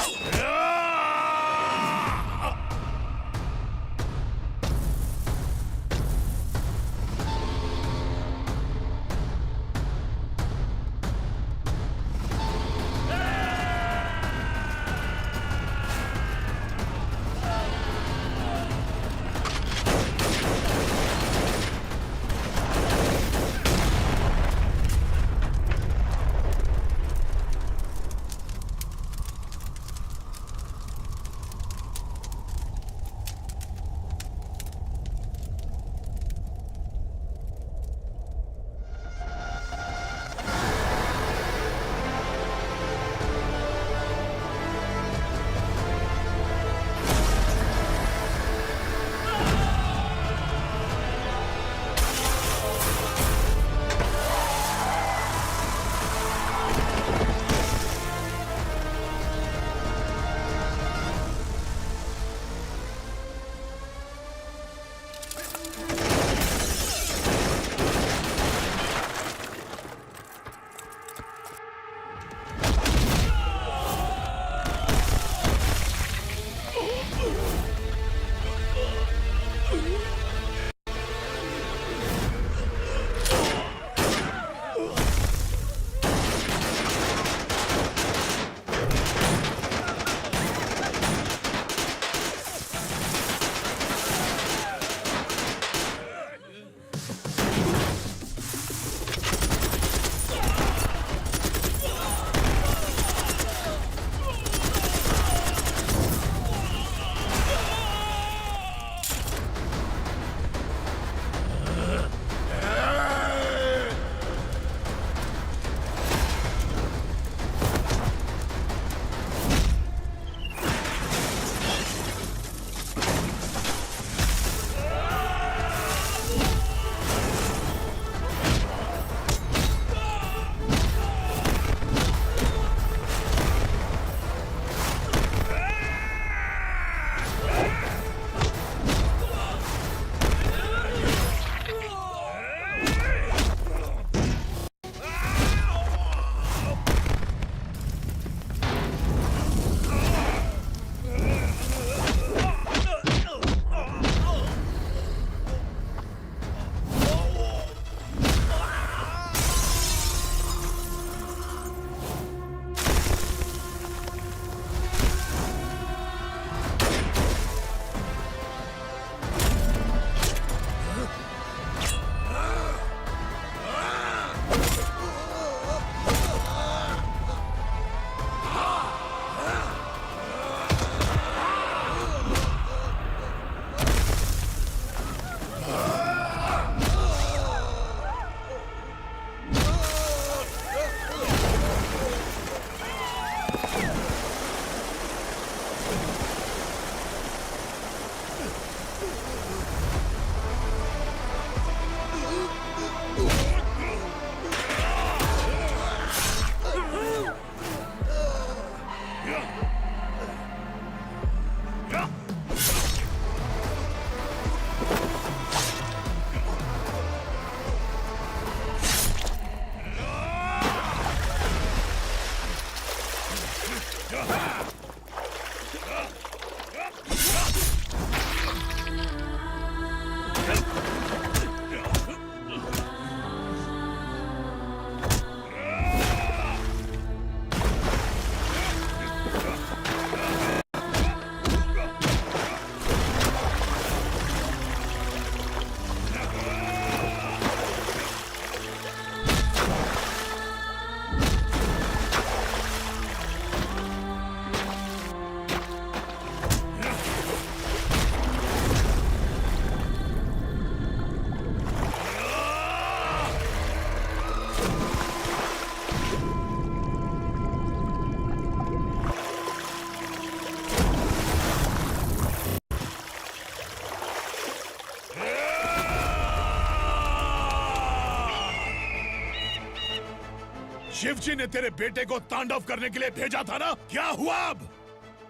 शिवजी ने तेरे बेटे को तांडव करने के लिए भेजा था ना, क्या हुआ अब?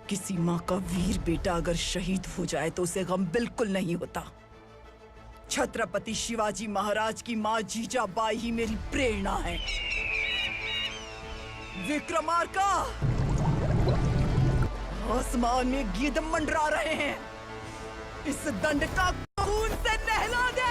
किसी माँ का वीर बेटा अगर शहीद हो जाए तो उसे गम बिल्कुल नहीं होता। छत्रपति शिवाजी महाराज की माँ जीजाबाई ही मेरी प्रेरणा है। विक्रमार्का, आसमान में गिद्ध मंडरा रहे हैं, इस दंड का खून से नहला दे।